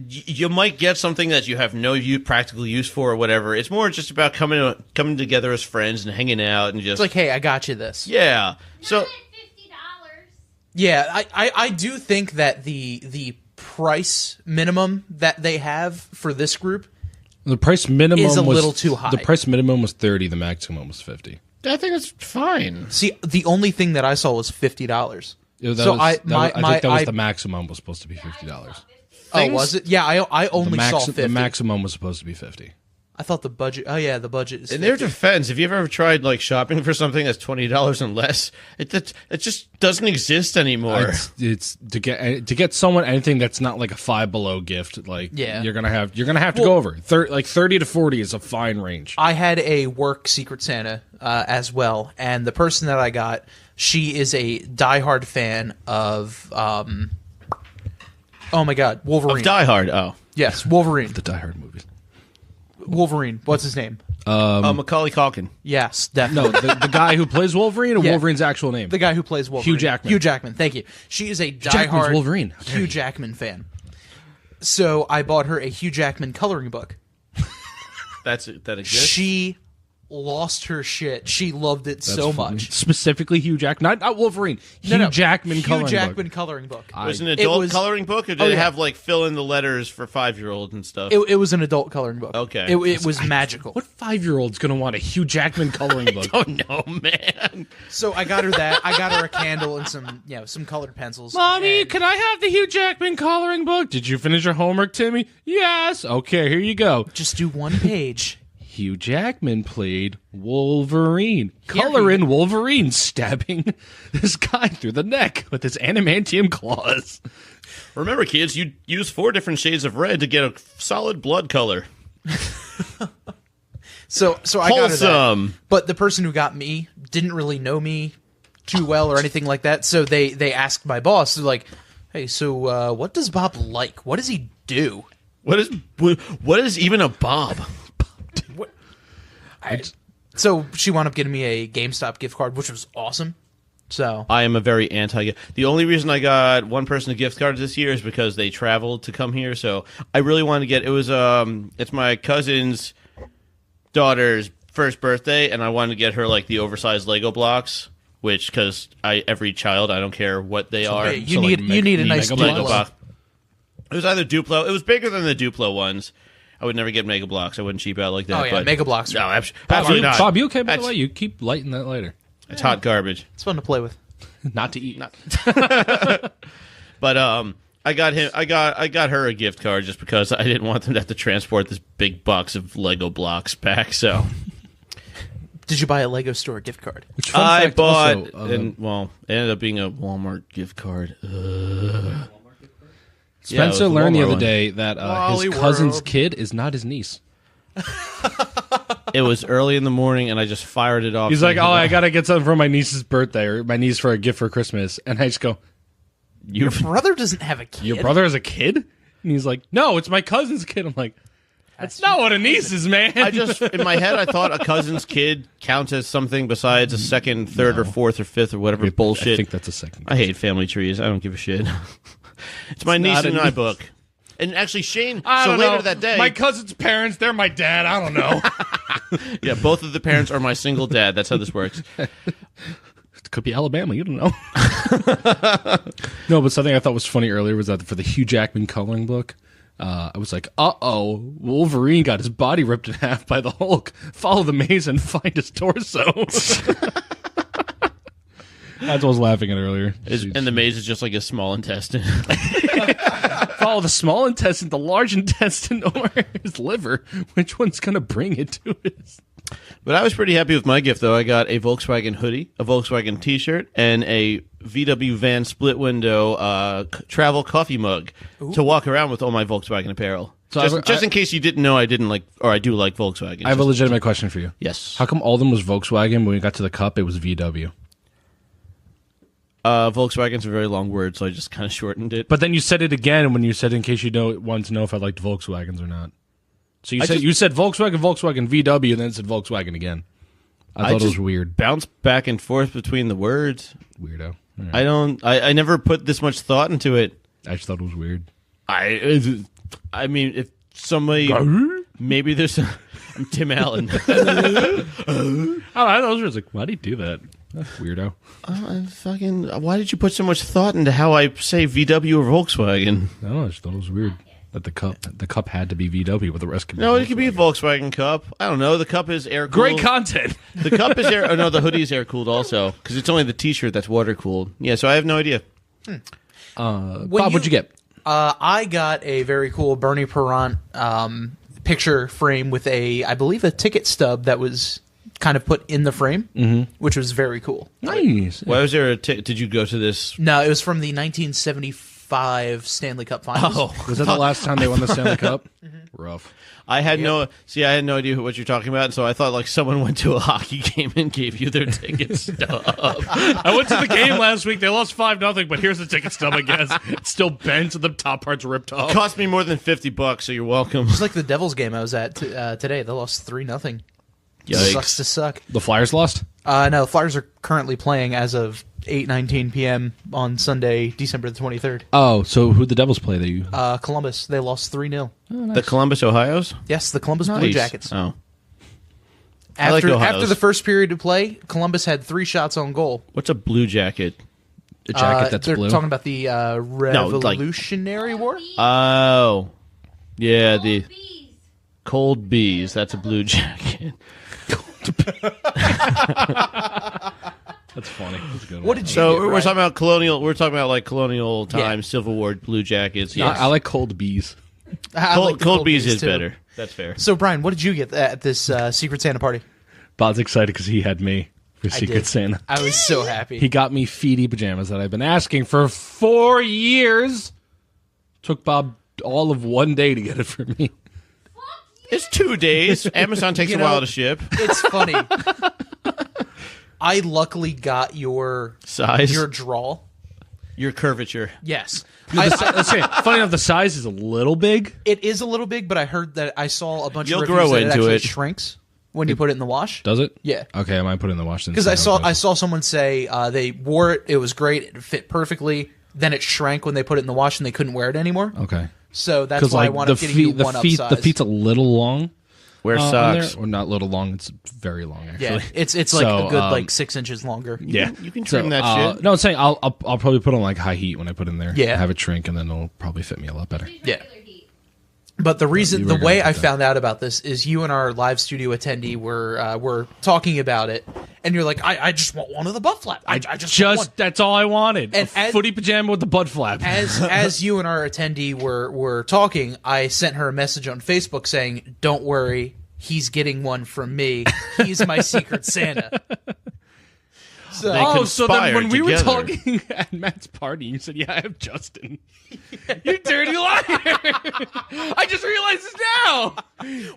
you might get something that you have no practical use for or whatever. It's more just about coming together as friends and hanging out and just It's like, hey, I got you this. yeah. So $50. Yeah, I do think that the price minimum that they have for this group the price minimum is a was little too high. The price minimum was 30. The maximum was 50. I think it's fine. See, the only thing that I saw was $50. I think that was the maximum was supposed to be $50. Oh, was it? Yeah, I only saw 50. The maximum was supposed to be 50. I thought the budget. Oh yeah, the budget is. In their defense, have you ever tried like shopping for something that's $20 and less? It just doesn't exist anymore. It's to get someone anything that's not like a Five Below gift. Like Yeah. you're gonna have to go over 30 to 40 is a fine range. I had a work Secret Santa as well, and the person that I got, she is a diehard fan of. Oh my God, Wolverine. Of Die Hard. Oh, Yes, Wolverine. The Die Hard movies. Wolverine. What's his name? Macaulay Culkin. Yes, definitely. No, the guy who plays Wolverine or Yeah. Wolverine's actual name. The guy who plays Wolverine. Hugh Jackman. Hugh Jackman, thank you. She is a Jackman's diehard Wolverine. How dare Hugh you. Jackman fan. So I bought her a Hugh Jackman coloring book. That exists. She lost her shit. She loved it so much. Specifically Hugh Jackman, not Wolverine. Hugh Jackman coloring Hugh Jackman book. coloring book. Was it an It adult was- coloring book, or did Oh, it yeah. have like fill in the letters for 5-year-olds and stuff? It was an adult coloring book. Okay. It was magical. What 5-year-old's gonna want a Hugh Jackman coloring book? Oh no, man! So I got her that. I got her a candle and some colored pencils. Mommy, And can I have the Hugh Jackman coloring book? Did you finish your homework, Timmy? Yes. Okay, here you go. just do one page. Hugh Jackman played Wolverine. Here Color he- in Wolverine stabbing this guy through the neck with his adamantium claws. Remember, kids, you use 4 different shades of red to get a solid blood color. So I got her that. Wholesome. But the person who got me didn't really know me too well or anything like that. So they asked my boss, they're like, "Hey, so what does Bob like? What does he do?" What is even a bob? So she wound up getting me a GameStop gift card, which was awesome. So I am a very anti. The only reason I got one person a gift card this year is because they traveled to come here. So I really wanted to get. It was it's my cousin's daughter's first birthday, and I wanted to get her like the oversized Lego blocks. Which, because every child, I don't care what they are. hey, you need a nice Mega Duplo. Bloks. block. It was either Duplo. It was bigger than the Duplo ones. I would never get Mega Blocks. I wouldn't cheap out like that. Oh yeah, but Mega Blocks. No, are- absolutely not. Bob, you okay, by the That's- way? You keep lighting that later. It's hot garbage. It's fun to play with. Not to eat. But I got her a gift card just because I didn't want them to have to transport this big box of Lego blocks back. So Did you buy a Lego store gift card? Which fun I fact bought, also, and well, it ended up being a Walmart gift card. Spencer Yeah, it was a learned the Walmart other one. day that Wally his cousin's World. kid is not his niece. It was early in the morning, and I just fired it off. He's like, "Oh, I gotta get something for my niece's birthday, or my niece for a gift for Christmas," and I just go, Your brother doesn't have a kid. "Your brother has a kid?" And he's like, "No, it's my cousin's kid." I'm like, "That's not what a niece is, man." I just, in my head, I thought a cousin's kid counts as something besides a second, third, or fourth, or fifth, or whatever bullshit. I think that's a second. I hate family trees. I don't give a shit. It's my niece not a in my niece. book. And actually, Shane, I so don't later know. that day, my cousin's parents, they're my dad. I don't know. yeah, both of the parents are my single dad. That's how this works. It could be Alabama. You don't know. No, but something I thought was funny earlier was that for the Hugh Jackman coloring book, I was like, "Uh-oh, Wolverine got his body ripped in half by the Hulk. Follow the maze and find his torso." That's what I was laughing at earlier. And the maze is just like a small intestine. Follow the small intestine, the large intestine, or his liver. Which one's going to bring it to his... But I was pretty happy with my gift, though. I got a Volkswagen hoodie, a Volkswagen T-shirt, and a VW van split window travel coffee mug to walk around with all my Volkswagen apparel. So Just in case you didn't know, I didn't like, or I do like Volkswagen. I have a legitimate question for you. Yes. How come all of them was Volkswagen, when we got to the cup, it was VW? Volkswagen's a very long word, so I just kind of shortened it. But then you said it again when you said in case you wanted to know if I liked Volkswagens or not. So you said Volkswagen, VW, and then it said Volkswagen again. I thought it was just weird. Bounce back and forth between the words. Weirdo. All right. I never put this much thought into it. I just thought it was weird. I mean, if somebody, maybe there's I'm Tim Allen. Oh, I was like, why do you do that? Weirdo. Why did you put so much thought into how I say VW or Volkswagen? I don't know. I just thought it was weird that the cup had to be VW, but the rest could be No, it could be a Volkswagen. Volkswagen cup. I don't know. The cup is air cooled. Great content. The cup is air. Oh no, the hoodie is air cooled also because it's only the T-shirt that's water cooled. Yeah, so I have no idea. Bob, what'd you get? I got a very cool Bernie Perrant picture frame with I believe, a ticket stub that was kind of put in the frame, which was very cool. Nice. Why was there did you go to this? No, it was from the 1975 Stanley Cup Finals. Oh, Was that the last time they won the Stanley Cup? Rough. I had no idea what you're talking about, so I thought like someone went to a hockey game and gave you their ticket stub. I went to the game last week. They lost 5-0, but here's the ticket stub, I guess. It's still bent and the top part's ripped off. Cost me more than $50, so you're welcome. It's like the Devils game I was at today. They lost 3-0. Yikes. Sucks to suck. The Flyers lost? No, the Flyers are currently playing as of 8:19 p.m. on Sunday, December the 23rd. Oh, so who'd the Devils play that you... Columbus, they lost 3-0. The Columbus Ohio's? Yes, the Columbus Blue Nice. Jackets. Oh. I like Ohio's. After the first period of play, Columbus had 3 shots on goal. What's a blue jacket? A jacket that's they're blue? talking about the Revolutionary War. Oh. Yeah, the Bees. cold bees. That's a blue jacket. That's funny. That's a good one. What did you? So get, we're Ryan? talking about colonial. We're talking about like colonial times, Yeah. Civil War blue jackets. Yeah, Yes. I like cold bees. I like the cold bees is too. better. That's fair. So, Brian, what did you get at this Secret Santa party? Bob's excited because he had me for Secret did. Santa. I was so happy. He got me feety pajamas that I've been asking for 4 years. Took Bob all of 1 day to get it for me. It's 2 days. Amazon takes You a while know- to ship. It's funny. I luckily got your Size, your draw. your curvature. Yes. Let's say, funny enough, the size is a little big. It is a little big, but I heard that I saw a bunch You'll of reviews grow that into it actually it. shrinks when you put it in the wash. Does it? Yeah. Okay, I might put it in the wash then. Because see I how it saw goes. someone say they wore it, it was great, it fit perfectly. Then it shrank when they put it in the wash and they couldn't wear it anymore. Okay. So that's Because why I like wound the up getting you feet, one the feet, upsize. the feet's a little long. Wear on socks. there. Or not little long. It's very long actually. yeah, it's like So, a good like 6 inches longer. Yeah, You can trim that shit. No, I'm saying I'll probably put on like high heat when I put it in there. Yeah. have it shrink, and then it'll probably fit me a lot better. Yeah. Regular heat. But the reason, you the were way gonna I put that. found out about this is you and our live studio attendee were talking about it, and you're like, I just want one of the butt flap. I just want one. That's all I wanted. And a footy pajama with the butt flap. As you and our attendee were talking, I sent her a message on Facebook saying, "Don't worry, he's getting one from me. He's my Secret Santa. They so then when we were together. talking at Matt's party, you said, "Yeah, I have Justin." You dirty liar! I just realized this now.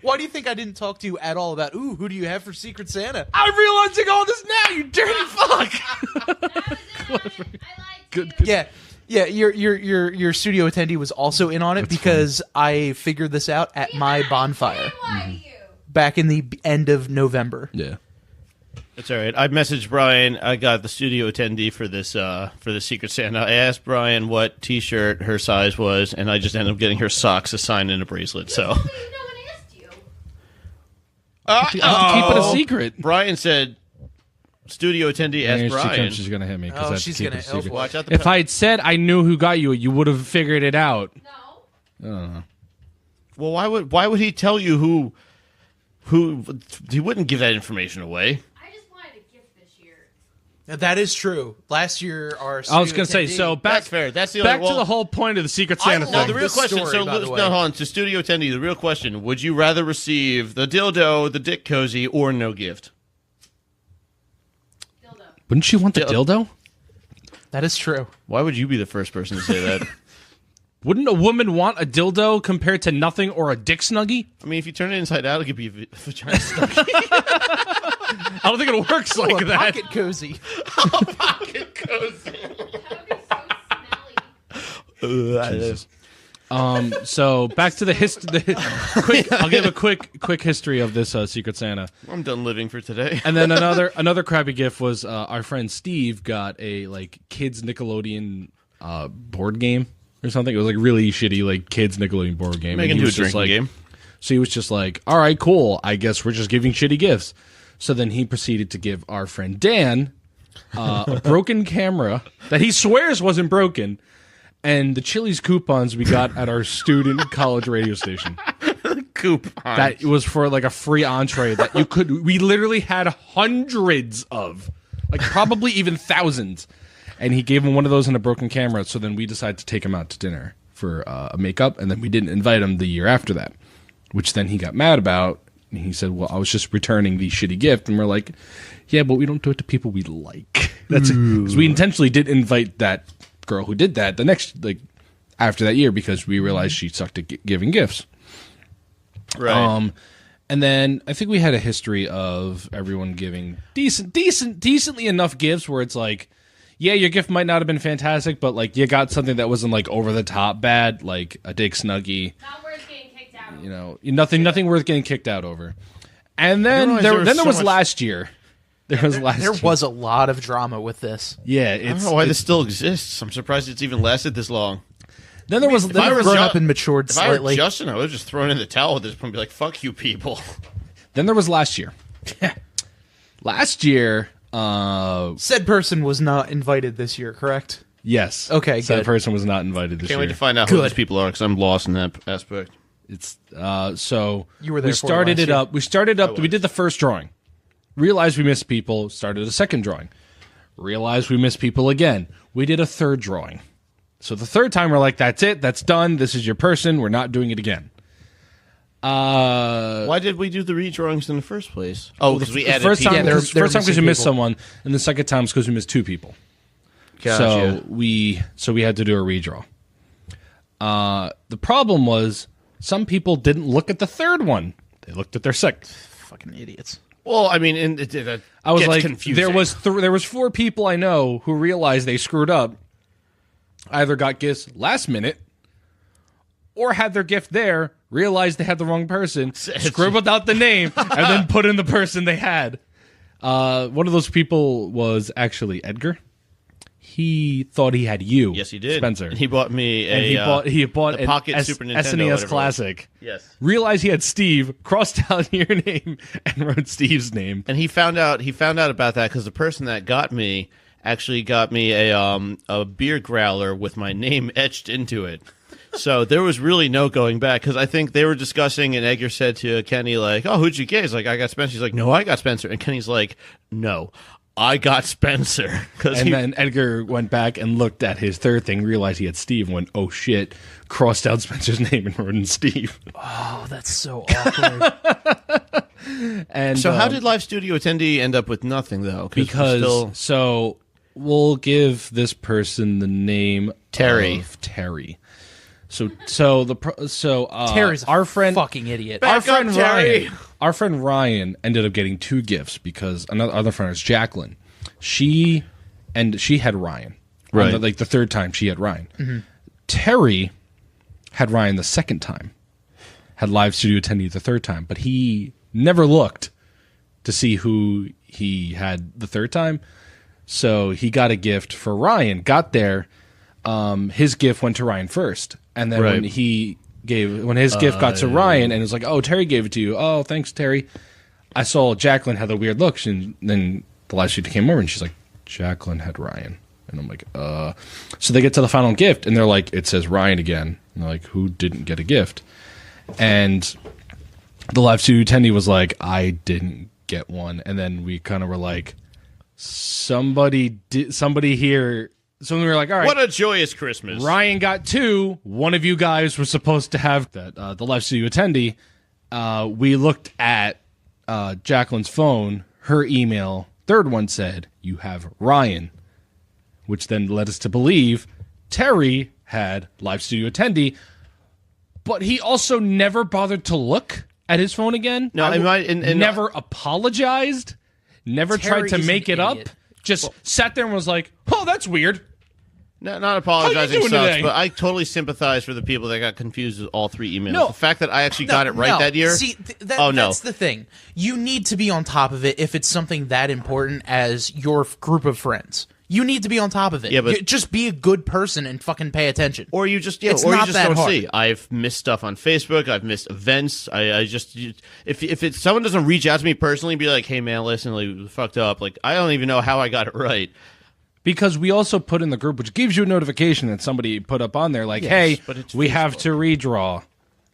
Why do you think I didn't talk to you at all about, who do you have for Secret Santa? I'm realizing all this now. You dirty fuck. That was it on it. I lied to Good- you. Yeah, your studio attendee was also in on it because I figured this out at my bonfire I lied to you. back in the end of November. Yeah. It's all right. I messaged Brian. I got the studio attendee for this Secret Santa. I asked Brian what T-shirt her size was, and I just ended up getting her socks, a sign, and a bracelet. So No one asked you. I'll keep it a secret. Brian said, "Studio attendee asked Brian." She's gonna hit me because Oh, that's she's keep gonna- it a secret. Watch out! If I had said I knew who got you, you would have figured it out. No. Well, why would he tell you who? He wouldn't give that information away. I just wanted a gift this year. Now, that is true. Last year, our I was studio gonna say attendee- so. Back That's fair. That's the back only, to the whole point of the Secret Santa love No, thing. the real this question. story, So, by the no, way. hold on. To studio attendee, the real question: would you rather receive the dildo, the dick cozy, or no gift? Dildo. Wouldn't she want the dildo? That is true. Why would you be the first person to say that? Wouldn't a woman want a dildo compared to nothing or a dick snuggie? I mean, if you turn it inside out, it could be a vagina stuck. I don't think it works like Or a that. pocket cozy. Pocket cozy. That would be so smelly. So back to the quick. I'll give a quick history of this Secret Santa. I'm done living for today. And then another crappy gift was our friend Steve got a kids Nickelodeon board game or something. It was really shitty kids Nickelodeon board game. Make And he into a was just drinking game. So he was just like, "All right, cool. I guess we're just giving shitty gifts." So then he proceeded to give our friend Dan a broken camera that he swears wasn't broken, and the Chili's coupons we got at our student college radio station. Coupon. That was for a free entree that you could. We literally had hundreds of, probably even thousands. And he gave him one of those and a broken camera. So then we decided to take him out to dinner for a makeup, and then we didn't invite him the year after that, which then he got mad about. And he said, "Well, I was just returning the shitty gift," and we're like, "Yeah, but we don't do it to people we like." That's because we intentionally did invite that girl who did that the next after that year because we realized she sucked at giving gifts. right. And then I think we had a history of everyone giving decently enough gifts where it's yeah, your gift might not have been fantastic, but you got something that wasn't over the top bad, like a dick snuggie. Not worth getting kicked out. You know, nothing worth getting kicked out over. And then realize there there was so was much- last year. There was last There year. was a lot of drama with this. Yeah, I don't it's know why this still exists. I'm surprised it's even lasted this long. then there was I They've was grown Ju- up and matured If I were slightly. Justin, I would have just thrown in the towel at this point and be like, "Fuck you, people." then there was last year. Last year, Said person was not invited this year, correct? yes. Okay, so that good. person was not invited this Can't year. wait to find out who Good. these people are because I'm lost in that aspect. It's so You were there we for it started last it year. up. We started up. We did the first drawing. Realized we missed people. Started a second drawing. Realized we missed people again. We did a third drawing. So the third time we're like, "That's it. That's done. This is your person. We're not doing it again." Why did we do the redrawings in the first place? Oh, because we The added first time, people. they're first time because missing we missed people. someone, and the second time because we missed two people. Gotcha. So we had to do a redraw. The problem was some people didn't look at the third one; they looked at their second. Fucking idiots. Well, I mean, I was gets like, confusing. there was four people I know who realized they screwed up. Either got gifts last minute, or had their gift there, realized they had the wrong person, scribbled out the name, and then put in the person they had. One of those people was actually Edgar. He thought he had you. Yes, he did. Spencer. And he bought me And he bought the an Pocket Super Nintendo, whatever it SNES was. Classic. Yes. Realized he had Steve, crossed out your name, and wrote Steve's name. And he found out about that because the person that got me actually got me a beer growler with my name etched into it. So there was really no going back because I think they were discussing, and Edgar said to Kenny, "Oh, who'd you get?" He's like, "I got Spencer." He's like, "No, I got Spencer." And Kenny's like, "No, I got Spencer. And then Edgar went back and looked at his third thing, realized he had Steve, and went, oh shit, crossed out Spencer's name and wrote in Steve. Oh, that's so awkward. And so how did live studio attendee end up with nothing, though? So we'll give this person the name Terry. of Terry. Terry's our friend, fucking idiot. Our friend Ryan ended up getting 2 gifts because other friend is Jacqueline. She had Ryan. Right. The third time she had Ryan. Mm-hmm. Terry had Ryan the second time. Had live studio attendee the third time, but he never looked to see who he had the third time. So he got a gift for Ryan. Got there, his gift went to Ryan first, and then when his gift got to Ryan, and it was like, "Oh, Terry gave it to you. Oh, thanks, Terry." I saw Jacqueline had a weird look, and then the live studio came over, and she's like, "Jacqueline had Ryan," and I'm like, So they get to the final gift, and they're like, "It says Ryan again." And they're like, "Who didn't get a gift?" And the live studio attendee was like, "I didn't get one." And then we kind of were like, somebody here. So we were like, all right. What a joyous Christmas. Ryan got 2. One of you guys was supposed to have that. The live studio attendee. We looked at Jacqueline's phone, her email. Third one said, you have Ryan, which then led us to believe Terry had live studio attendee. But he also never bothered to look at his phone again. No, never apologized. Never Terry tried to make it up. Just sat there and was like, "Oh, that's weird." No, not apologizing doing sucks, today? but I totally sympathize for the people that got confused with all 3 emails. No. The fact that I actually got it right that year. See, that's the thing. You need to be on top of it if it's something that important as your group of friends. You need to be on top of it. Yeah, but just be a good person and fucking pay attention. Or you just It's or you not just that don't hard. see. I've missed stuff on Facebook. I've missed events. If someone doesn't reach out to me personally and be like, "Hey man, listen, like fucked up," like I don't even know how I got it right. Because we also put in the group, which gives you a notification that somebody put up on there, like, Yes, "Hey, but it's we have Facebook. to redraw."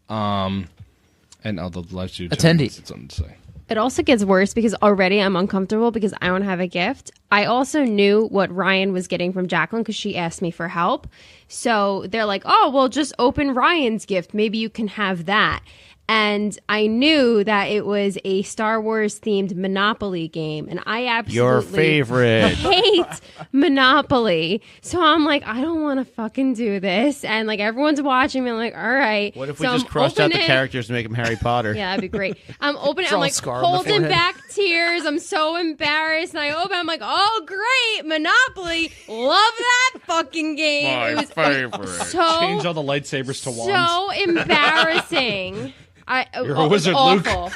And the live studio Attendee. it's something to say. It also gets worse because already I'm uncomfortable because I don't have a gift. I also knew what Ryan was getting from Jacqueline because she asked me for help. So they're like, "Oh, well, just open Ryan's gift. Maybe you can have that." And I knew that it was a Star Wars themed Monopoly game, and I absolutely Your favorite. hate Monopoly. So I'm like, I don't want to fucking do this, and like everyone's watching me. I'm like, all right. What if we So just I'm crossed out the opening- characed and make him Harry Potter? Yeah, that'd be great. I'm opening. Draw I'm a like scar on the holding forehead. back tears. I'm so embarrassed, and I open. I'm like, oh great, Monopoly. Love that fucking game. My It was favorite. so Change all the lightsabers to wands. so embarrassing. You're it a was wizard, Luke. awful.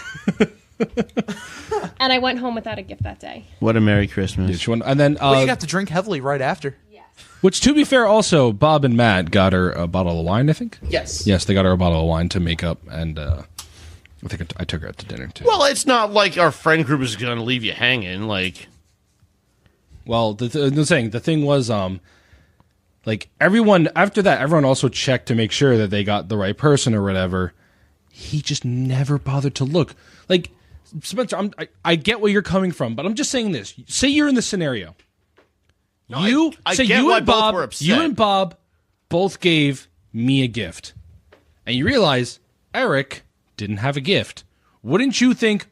And I went home without a gift that day. What a Merry Christmas. And then, But you got to drink heavily right after. which to be fair, also Bob and Matt got her a bottle of wine. I think. Yes. Yes, they got her a bottle of wine to make up, and I think I took her out to dinner too. Well, it's not like our friend group is going to leave you hanging. Like, Well, the thing was, like everyone after that, everyone also checked to make sure that they got the right person or whatever. He just never bothered to look. Like Spencer, I get where you're coming from, but I'm just saying this. Say you're in the scenario. I get why both were upset. You and Bob both gave me a gift, and you realize Eric didn't have a gift. Wouldn't you think,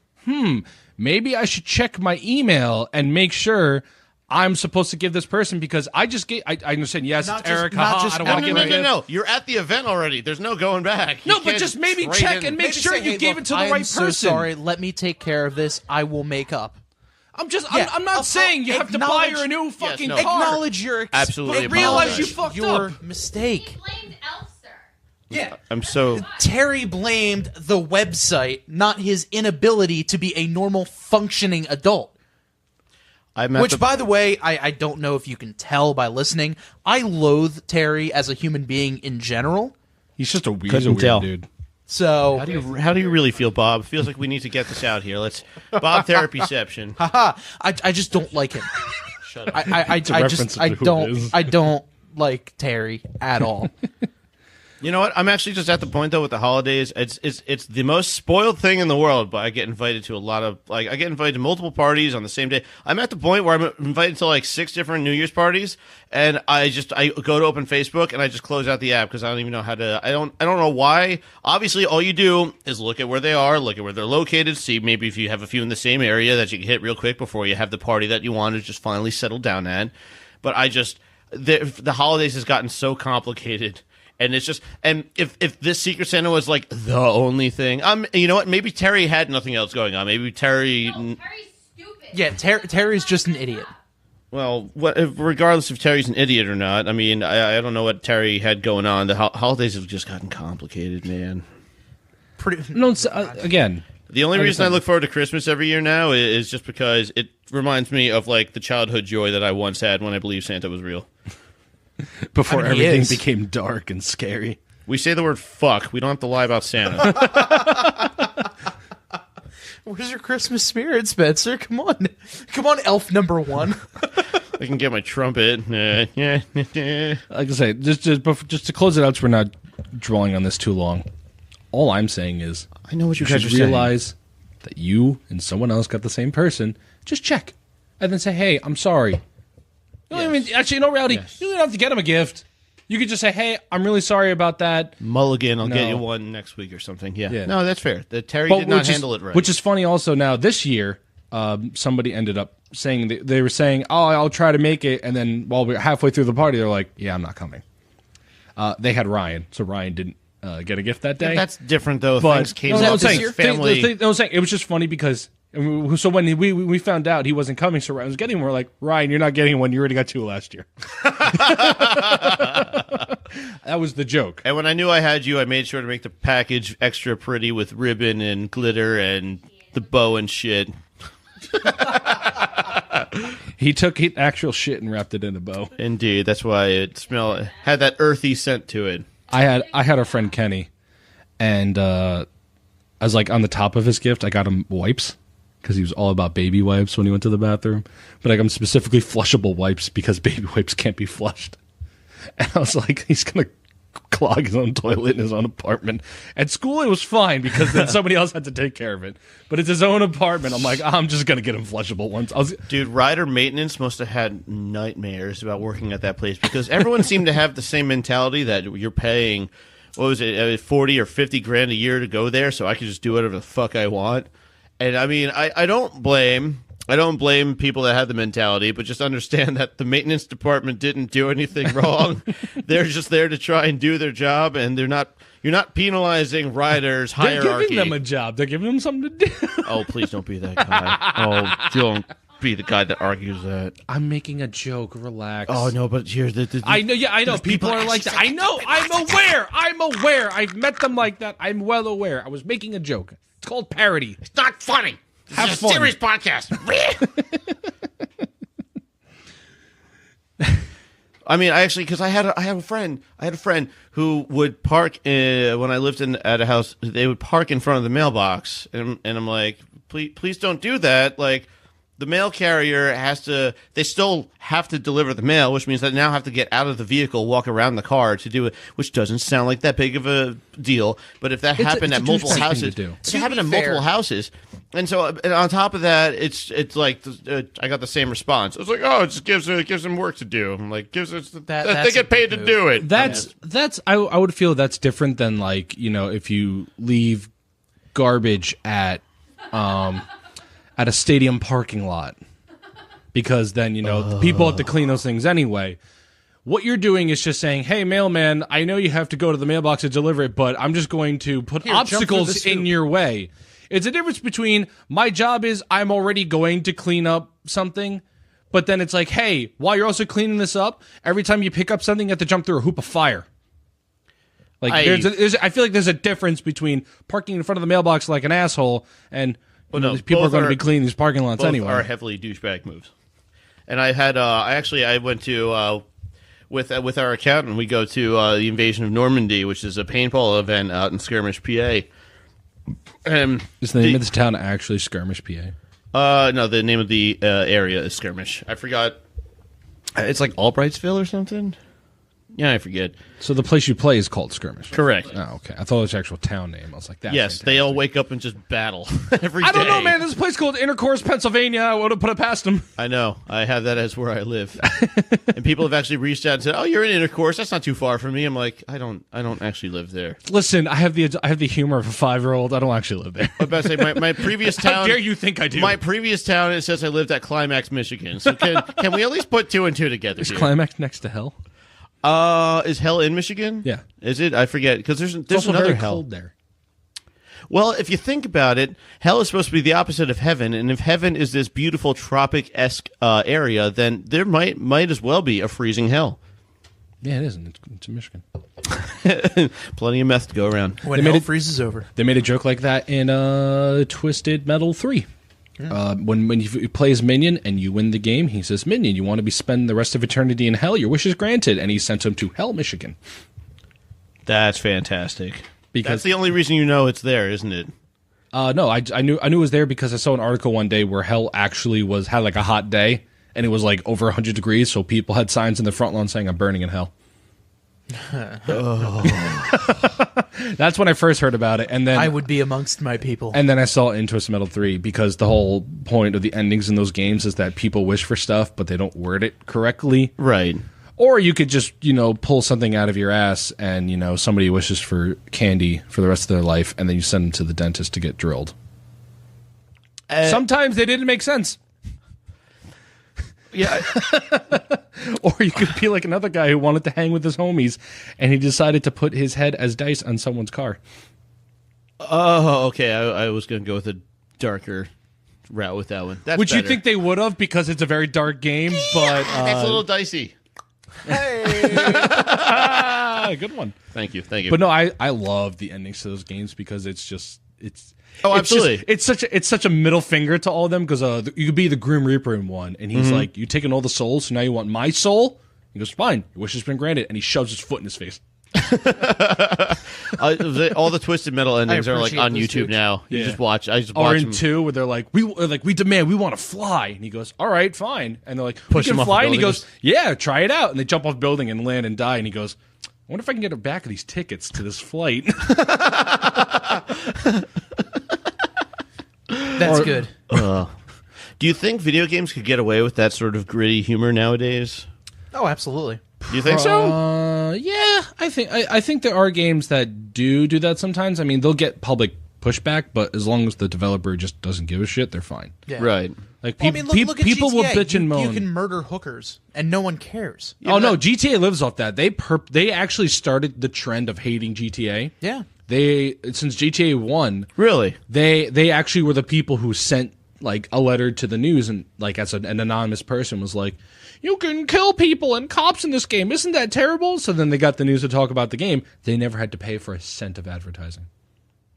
maybe I should check my email and make sure I'm supposed to give this person because I just gave. I understand. Yes, Not it's just- Eric. not Haha, just- I don't no, want to give him a gift. No. You're at the event already. There's no going back. No, You but can't just maybe trade check in- and make Maybe sure say, you hey, gave look, it to the I am right so person. sorry. Let me take care of this. I will make up. I'm just. Yeah, I'm not saying you have to buy her a new fucking no. car. Acknowledge your Absolutely realize you apologize. fucked your up. mistake. He blamed Elster. Yeah. I'm so. Terry blamed the website, not his inability to be a normal functioning adult. I'm at Which, the, by the way, I don't know if you can tell by listening. I loathe Terry as a human being in general. He's just a weird, Couldn't tell. dude. So, how do you really feel, Bob? It feels like we need to get this out here. Let's Bob therapyception. haha, I just don't like him. Shut up. I a reference to who it is. don't like Terry at all. You know what? I'm actually just at the point though with the holidays. It's the most spoiled thing in the world, but I get invited to a lot of I get invited to multiple parties on the same day. I'm at the point where I'm invited to like 6 different New Year's parties, and I go to open Facebook and I just close out the app because I don't even know how to. I don't know why. Obviously, all you do is look at where they are, look at where they're located, see maybe if you have a few in the same area that you can hit real quick before you have the party that you want to just finally settle down at. But the holidays has gotten so complicated. And it's just, and if this Secret Santa was like the only thing, you know what? Maybe Terry had nothing else going on. Maybe Terry. No, Terry's stupid. Yeah, Terry's just an idiot. Well, regardless if Terry's an idiot or not, I mean, I don't know what Terry had going on. The holidays have just gotten complicated, man. Again, the only reason I look forward to Christmas every year now is just because it reminds me of like the childhood joy that I once had when I believed Santa was real. Before everything became dark and scary. We say the word fuck. We don't have to lie about Santa. Where's your Christmas spirit, Spencer? Come on, elf number 1. I can get my trumpet. Like I say, just to close it out, so we're not dwelling on this too long. All I'm saying is, I know what you should guys are realize that you and someone else got the same person. Just check, and then say, "Hey, I'm sorry." You don't even, actually, in reality, you don't have to get him a gift. You could just say, "Hey, I'm really sorry about that." Mulligan, I'll get you one next week or something. Yeah. No, that's fair. Terry did not handle it right. Which is funny also now, this year, somebody ended up saying, they were saying, "Oh, I'll try to make it," and then while we were halfway through the party, they're like, "Yeah, I'm not coming." They had Ryan, so Ryan didn't get a gift that day. Yeah, that's different, though. But things came up this year. Family. It was just funny because... So when we found out he wasn't coming, so Ryan was getting one, we're like, "Ryan, you're not getting one. You already got 2 last year." That was the joke. And when I knew I had you, I made sure to make the package extra pretty with ribbon and glitter and the bow and shit. He took actual shit and wrapped it in a bow. Indeed, that's why it had that earthy scent to it. I had a friend Kenny, and I was like on the top of his gift, I got him wipes. Because he was all about baby wipes when he went to the bathroom. But I got him specifically flushable wipes because baby wipes can't be flushed. And I was like, he's going to clog his own toilet in his own apartment. At school, it was fine because then somebody else had to take care of it. But it's his own apartment. I'm like, I'm just going to get him flushable ones. Dude, rider maintenance must have had nightmares about working at that place because everyone seemed to have the same mentality that you're paying, what was it, 40 or 50 grand a year to go there, so I could just do whatever the fuck I want. And I mean, I don't blame people that have the mentality, but just understand that the maintenance department didn't do anything wrong. They're just there to try and do their job, and you're not penalizing riders' hierarchy. They're giving them a job. They're giving them something to do. Oh, please don't be that guy. Oh, don't be the guy that argues that. I'm making a joke. Relax. Oh no, but here I know. Yeah, I know. People are like that. I know. I'm aware. I've met them like that. I'm well aware. I was making a joke. It's called parody. It's not funny. Have it's fun. a serious podcast. I mean, because I had a friend who would park when I lived at a house. They would park in front of the mailbox, and I'm like, please don't do that. Like, the mail carrier they still have to deliver the mail, which means they now have to get out of the vehicle, walk around the car to do it, which doesn't sound like that big of a deal. But if that happened at multiple houses, it happened at multiple houses. And so, and on top of that, it's like I got the same response. I was like, "Oh, it just gives them work to do." I'm like, they get paid to do it. That's I would feel that's different than, like, if you leave garbage at a stadium parking lot, because then the people have to clean those things anyway. What you're doing is just saying, "Hey, mailman, I know you have to go to the mailbox to deliver it, but I'm just going to put obstacles in your way." It's a difference between my job is I'm already going to clean up something, but then it's like, "Hey, while you're also cleaning this up, every time you pick up something, you have to jump through a hoop of fire." Like, I feel like there's a difference between parking in front of the mailbox like an asshole and people are going to be cleaning these parking lots anyway. Both are heavily douchebag moves. And I had I went to with our accountant. We go to the Invasion of Normandy, which is a paintball event out in Skirmish, PA. Is the name of this town actually Skirmish, PA? No, the name of the area is Skirmish. I forgot. It's like Albrightsville or something. Yeah, I forget. So the place you play is called Skirmish. Correct. Oh, okay. I thought it was your actual town name. I was like, that's Yes, they all wake up and just battle every day. I don't know, man. There's a place called Intercourse, Pennsylvania. I would have put it past them. I know. I have that as where I live. And people have actually reached out and said, "Oh, you're in Intercourse. That's not too far from me." I'm like, I don't actually live there. Listen, I have the humor of a 5-year-old. I don't actually live there. I was about to say my previous town. How dare you think I do? My previous town, it says I lived at Climax, Michigan. So can we at least put 2 and 2 together? Is here? Climax next to hell? Is hell in Michigan? Yeah. Is it? I forget because there's also another very hell cold there. Well, if you think about it, hell is supposed to be the opposite of heaven, and if heaven is this beautiful tropic-esque area, then there might as well be a freezing hell. Yeah, it isn't. It's in Michigan. Plenty of meth to go around. When hell freezes over. They made a joke like that in Twisted Metal 3. When you play as Minion and you win the game, he says, "Minion, you want to be spending the rest of eternity in hell? Your wish is granted." And he sent him to Hell, Michigan. That's fantastic. Because that's the only reason you know it's there, isn't it? No, I knew it was there because I saw an article one day where hell actually had like a hot day, and it was like over 100 degrees, so people had signs in the front lawn saying, "I'm burning in hell." That's when I first heard about it, and then I would be amongst my people. And then I saw it in Twisted Metal 3 because the whole point of the endings in those games is that people wish for stuff, but they don't word it correctly. Right. Or you could just, pull something out of your ass and, somebody wishes for candy for the rest of their life, and then you send them to the dentist to get drilled. Sometimes they didn't make sense. Yeah. Or you could be like another guy who wanted to hang with his homies, and he decided to put his head as dice on someone's car. Oh, okay. I was going to go with a darker route with that one. That's Which better. you think they would have because it's a very dark game, but... That's a little dicey. Hey! Good one. Thank you. But no, I love the endings to those games because it's absolutely. It's such a middle finger to all of them because you could be the Grim Reaper in one, and he's like, "You taking all the souls, so now you want my soul?" He goes, "Fine, your wish has been granted," and he shoves his foot in his face. All the Twisted Metal endings are like on YouTube now. You just watch. I just watch them. 2 where they're like, we demand, we want to fly, and he goes, "All right, fine," and they're like, Push "We him can off fly," the and he building. goes, "Yeah, try it out," and they jump off building and land and die, and he goes, "I wonder if I can get back of these tickets to this flight." That's good. Do you think video games could get away with that sort of gritty humor nowadays? Oh, absolutely. Do you think so? Yeah, I think there are games that do that sometimes. I mean, they'll get public pushback, but as long as the developer just doesn't give a shit, they're fine. Yeah. Right. Like Well, I mean, look at people GTA. will bitch and moan. You can murder hookers, and no one cares. Oh no, GTA lives off that. They actually started the trend of hating GTA. Yeah. Since GTA 1, Really? they actually were the people who sent like a letter to the news and like as an anonymous person was like, "You can kill people and cops in this game. Isn't that terrible?" So then they got the news to talk about the game. They never had to pay for a cent of advertising.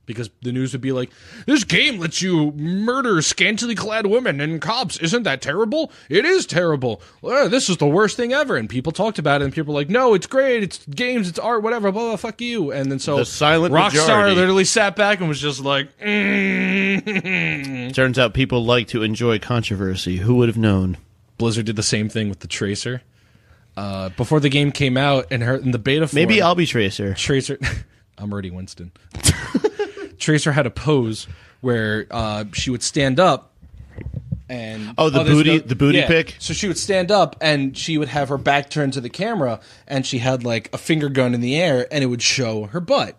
Because the news would be like, "This game lets you murder scantily clad women and cops. Isn't that terrible? It is terrible. This is the worst thing ever." And people talked about it, and people were like, "No, it's great. It's games. It's art. Whatever. Blah, blah, fuck you." And then so The silent Rockstar majority. literally sat back and was just like, Turns out people like to enjoy controversy. Who would have known? Blizzard did the same thing with the Tracer. Before the game came out, and in the beta form, Maybe I'll be Tracer. Tracer. I'm already Winston. Tracer had a pose where she would stand up and the booty pick. So she would stand up and she would have her back turned to the camera and she had like a finger gun in the air and it would show her butt.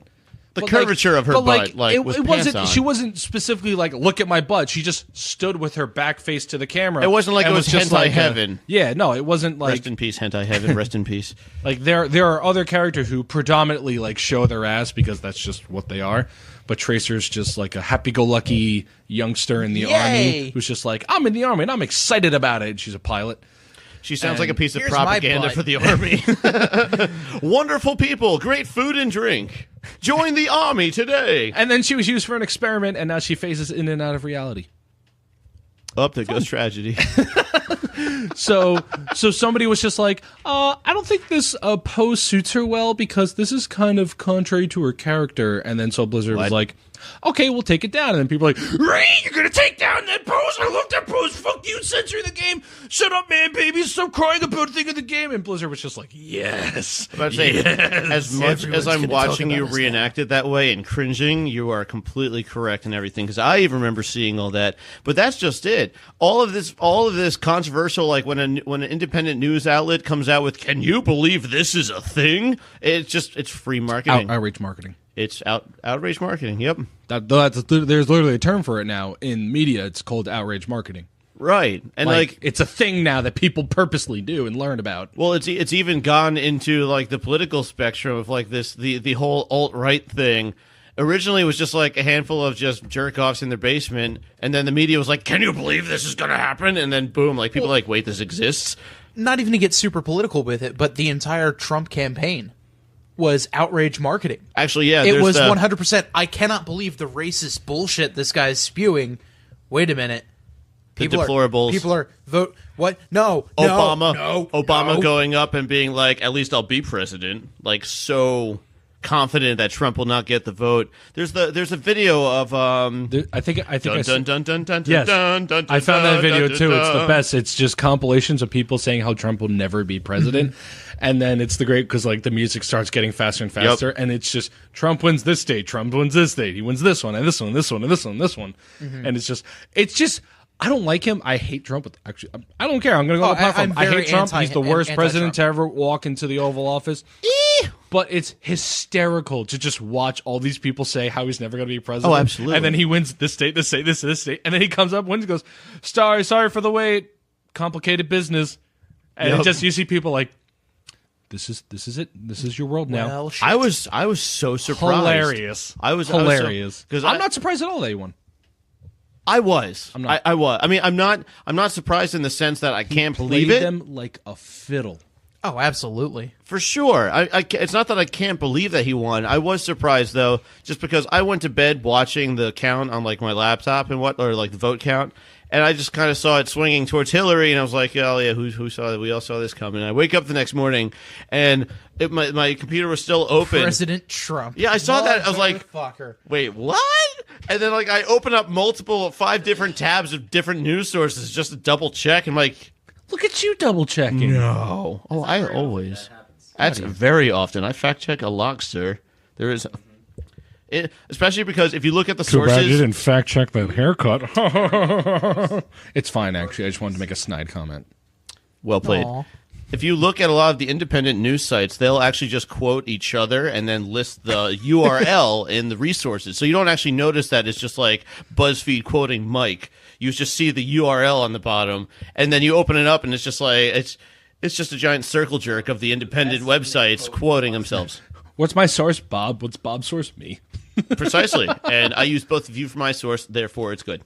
The curvature of her butt, it with wasn't. pants on. She wasn't specifically like, "Look at my butt." She just stood with her back face to the camera. It wasn't like and it was just hentai like heaven. Yeah, no, it wasn't like Rest in peace, hentai heaven. Rest in peace. like there are other characters who predominantly like show their ass because that's just what they are. But Tracer's just like a happy-go-lucky youngster in the army who's just like, "I'm in the army and I'm excited about it." And she's a pilot. She sounds like a piece of here's my propaganda butt. for the army. Wonderful people, great food and drink. Join the army today. And then she was used for an experiment, and now she phases in and out of reality. Up there goes tragedy. So somebody was just like, I don't think this pose suits her well because this is kind of contrary to her character. And then so Blizzard was like, okay, we'll take it down. And then people are like, Ray, you're going to take down that pose? I love that pose. Fuck you, censor the game. Shut up, man, baby. Stop crying about a thing of the game. And Blizzard was just like, yes. As much as I'm watching you about this reenact it that way and cringing, you are completely correct and everything. Because I even remember seeing all that. But that's just it. All of this controversial, like when an independent news outlet comes out with, can you believe this is a thing? It's free marketing. Outrage marketing. It's outrage marketing. Yep. There's literally a term for it now in media. It's called outrage marketing. Right. And like it's a thing now that people purposely do and learn about. Well, it's even gone into like the political spectrum of like this the whole alt-right thing. Originally it was just like a handful of just jerk-offs in their basement, and then the media was like, can you believe this is going to happen? And then boom, like people are like, wait, this exists? Not even to get super political with it, but the entire Trump campaign was outrage marketing. Actually, yeah. It was 100%. I cannot believe the racist bullshit this guy's spewing. Wait a minute. Deplorables. People are vote. What? No. Obama going up and being like, at least I'll be president. Like so confident that Trump will not get the vote. There's a video of I think I found that video too. It's the best. It's just compilations of people saying how Trump will never be president, and then it's the great because like the music starts getting faster and faster, and it's just Trump wins this state, Trump wins this state, he wins this one and this one, this one and this one, this one, and it's just. I don't like him. I hate Trump. Actually, I don't care. I'm going to go on the platform. I hate Trump. He's the worst president to ever walk into the Oval Office. But it's hysterical to just watch all these people say how he's never going to be president. Oh, absolutely. And then he wins this state, this state, this state. And then he comes up, wins, and goes, sorry for the wait. Complicated business. And it just you see people like, this is it. This is your world now. Well, I was so surprised. Hilarious. I was hilarious. Because I'm not surprised at all that he won. I was. I'm not. I was. I mean, I'm not surprised in the sense that I can't believe Played it. them like a fiddle. Oh, absolutely. For sure. It's not that I can't believe that he won. I was surprised though, just because I went to bed watching the count on like my laptop and like the vote count, and I just kind of saw it swinging towards Hillary, and I was like, oh yeah, who saw that? We all saw this coming. And I wake up the next morning, and my computer was still open. President Trump. Yeah, I saw that. I was like, fucker. Wait, what? And then like I open up 5 different tabs of different news sources just to double check. I'm like, look at you double checking. No. Oh, I always. That's very often. I fact check a lot, sir. There is, especially because if you look at the sources. Too bad you didn't fact check that haircut. It's fine, actually. I just wanted to make a snide comment. Well played. Aww. If you look at a lot of the independent news sites, they'll actually just quote each other and then list the URL in the resources. So you don't actually notice that it's just like BuzzFeed quoting Mike. You just see the URL on the bottom, and then you open it up, and it's just like it's just a giant circle jerk of the independent websites quoting themselves. What's my source, Bob? What's Bob's source? Me. Precisely. And I use both of you for my source, therefore it's good.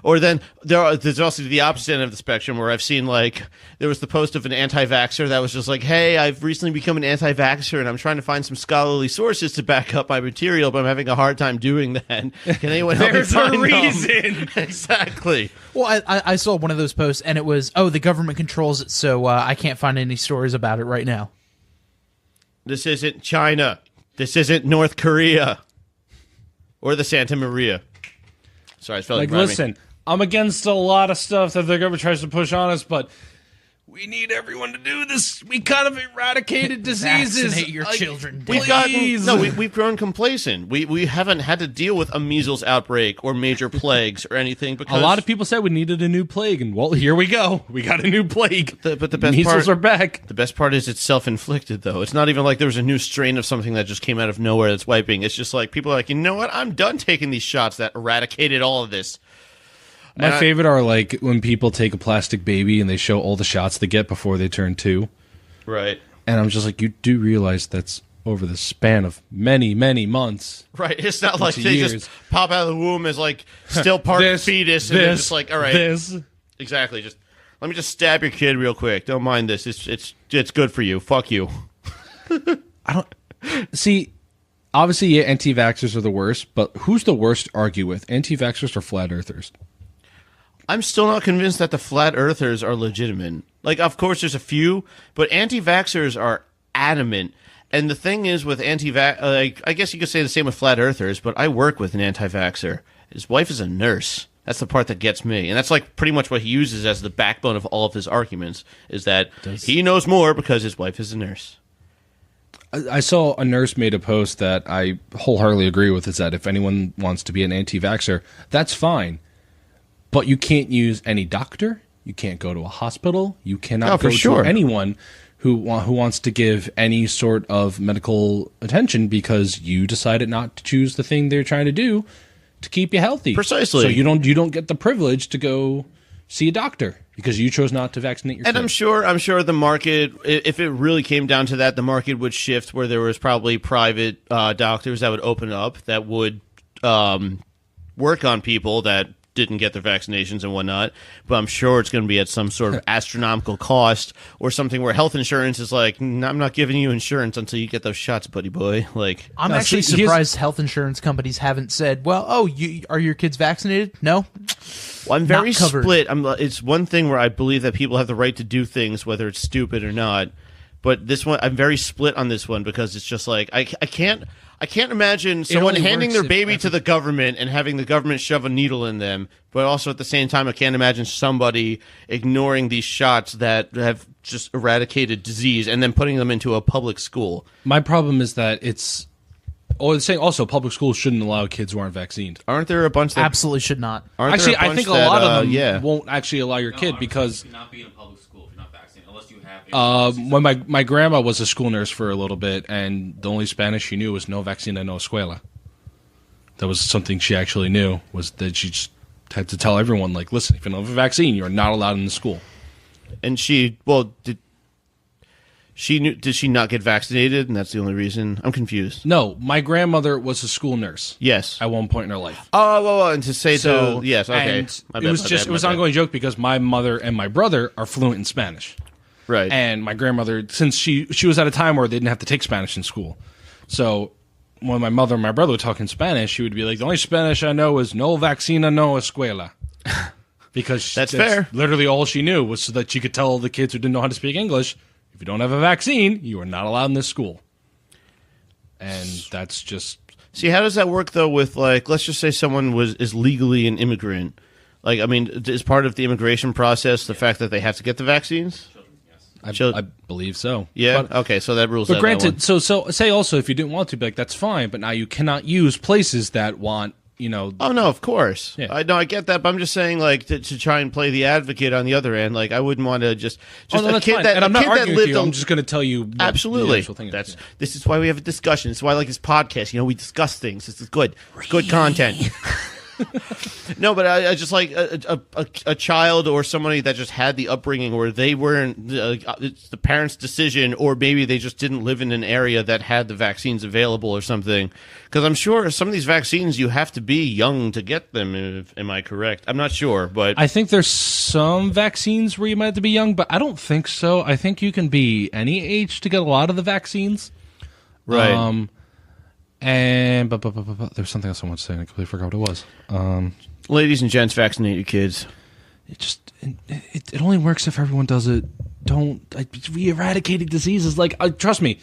Or then there's also the opposite end of the spectrum where I've seen like there was the post of an anti-vaxxer that was just like, hey, I've recently become an anti-vaxxer and I'm trying to find some scholarly sources to back up my material, but I'm having a hard time doing that. Can anyone help me find them? There's a reason. Exactly. Well, I saw one of those posts and it was, the government controls it, so I can't find any stories about it right now. This isn't China. This isn't North Korea. Or the Santa Maria. Sorry, I felt like listen, I'm against a lot of stuff that the government tries to push on us, but we need everyone to do this. We kind of eradicated diseases. Vaccinate your children. We've grown complacent. We haven't had to deal with a measles outbreak or major plagues or anything. Because a lot of people said we needed a new plague, and well, here we go. We got a new plague. But the best measles are back. The best part is it's self-inflicted, though. It's not even like there was a new strain of something that just came out of nowhere that's wiping. It's just like people are like, you know what? I'm done taking these shots that eradicated all of this. My favorite are like when people take a plastic baby and they show all the shots they get before they turn 2. Right. And I'm just like, you do realize that's over the span of many, many months. Right. It's not like they just pop out of the womb as like still part of the fetus and they're just like, all right. Exactly. Just let me just stab your kid real quick. Don't mind this. It's good for you. Fuck you. I don't see. Obviously, yeah, anti-vaxxers are the worst, but who's the worst to argue with? Anti-vaxxers or flat earthers? I'm still not convinced that the flat earthers are legitimate. Like, of course, there's a few, but anti-vaxxers are adamant. And the thing is with anti-vax, I guess you could say the same with flat earthers, but I work with an anti-vaxxer. His wife is a nurse. That's the part that gets me. And that's like pretty much what he uses as the backbone of all of his arguments, is that he knows more because his wife is a nurse. I saw a nurse made a post that I wholeheartedly agree with, is that if anyone wants to be an anti-vaxxer, that's fine. But you can't use any doctor. You can't go to a hospital. You cannot go to anyone who wants to give any sort of medical attention because you decided not to choose the thing they're trying to do to keep you healthy. Precisely. So you don't get the privilege to go see a doctor because you chose not to vaccinate your kid. And I'm sure the market, if it really came down to that, the market would shift where there was probably private doctors that would open up that would work on people that didn't get their vaccinations and whatnot, but I'm sure it's going to be at some sort of astronomical cost or something where health insurance is like, I'm not giving you insurance until you get those shots, buddy boy. Like, I'm actually surprised health insurance companies haven't said, well, are your kids vaccinated? No. Well, I'm very split. It's one thing where I believe that people have the right to do things, whether it's stupid or not. But this one, I'm very split on this one because it's just like I can't imagine someone handing their baby to the government and having the government shove a needle in them. But also at the same time, I can't imagine somebody ignoring these shots that have just eradicated disease and then putting them into a public school. My problem is that it's saying also public schools shouldn't allow kids who aren't vaccinated. Aren't there a bunch that absolutely should not? Actually, I think a lot of them won't actually allow your kid because not be in a public school if you're not vaccinated unless you have. When my grandma was a school nurse for a little bit, and the only Spanish she knew was no vacina, no escuela. That was something she actually knew, was that she just had to tell everyone, like, listen, if you don't have a vaccine, you're not allowed in the school. And did she not get vaccinated, and that's the only reason? I'm confused. No, my grandmother was a school nurse. Yes, at one point in her life. Oh, well, and to say so, yes, okay. It was an ongoing joke because my mother and my brother are fluent in Spanish. Right. And my grandmother, since she was at a time where they didn't have to take Spanish in school, so when my mother and my brother would talk in Spanish, she would be like, the only Spanish I know is no vacina, no escuela. Because that's fair. Literally all she knew was so that she could tell the kids who didn't know how to speak English, if you don't have a vaccine, you are not allowed in this school. And that's just... See, how does that work, though, with, like, let's just say someone is legally an immigrant. Like, I mean, is part of the immigration process the fact that they have to get the vaccines? I believe so. Yeah? Okay, so that rules out. But granted, so say also if you didn't want to, be like, that's fine, but now you cannot use places that want, Oh, no, of course. Yeah. I get that, but I'm just saying, like, to try and play the advocate on the other end, like, I wouldn't want to just a kid that... And I'm not arguing with you, I'm just going to tell you absolutely. The actual thing is. This is why we have a discussion. This is why I like this podcast. We discuss things. This is good. It's good content. No, but I just like a child or somebody that just had the upbringing where they weren't it's the parents' decision, or maybe they just didn't live in an area that had the vaccines available or something. Because I'm sure some of these vaccines you have to be young to get them. Am I correct? I'm not sure, but I think there's some vaccines where you might have to be young, but I don't think so. I think you can be any age to get a lot of the vaccines. Right. And but there was something else I wanted to say, and I completely forgot what it was. Ladies and gents, vaccinate your kids. It only works if everyone does it. We eradicating diseases. Like, trust me,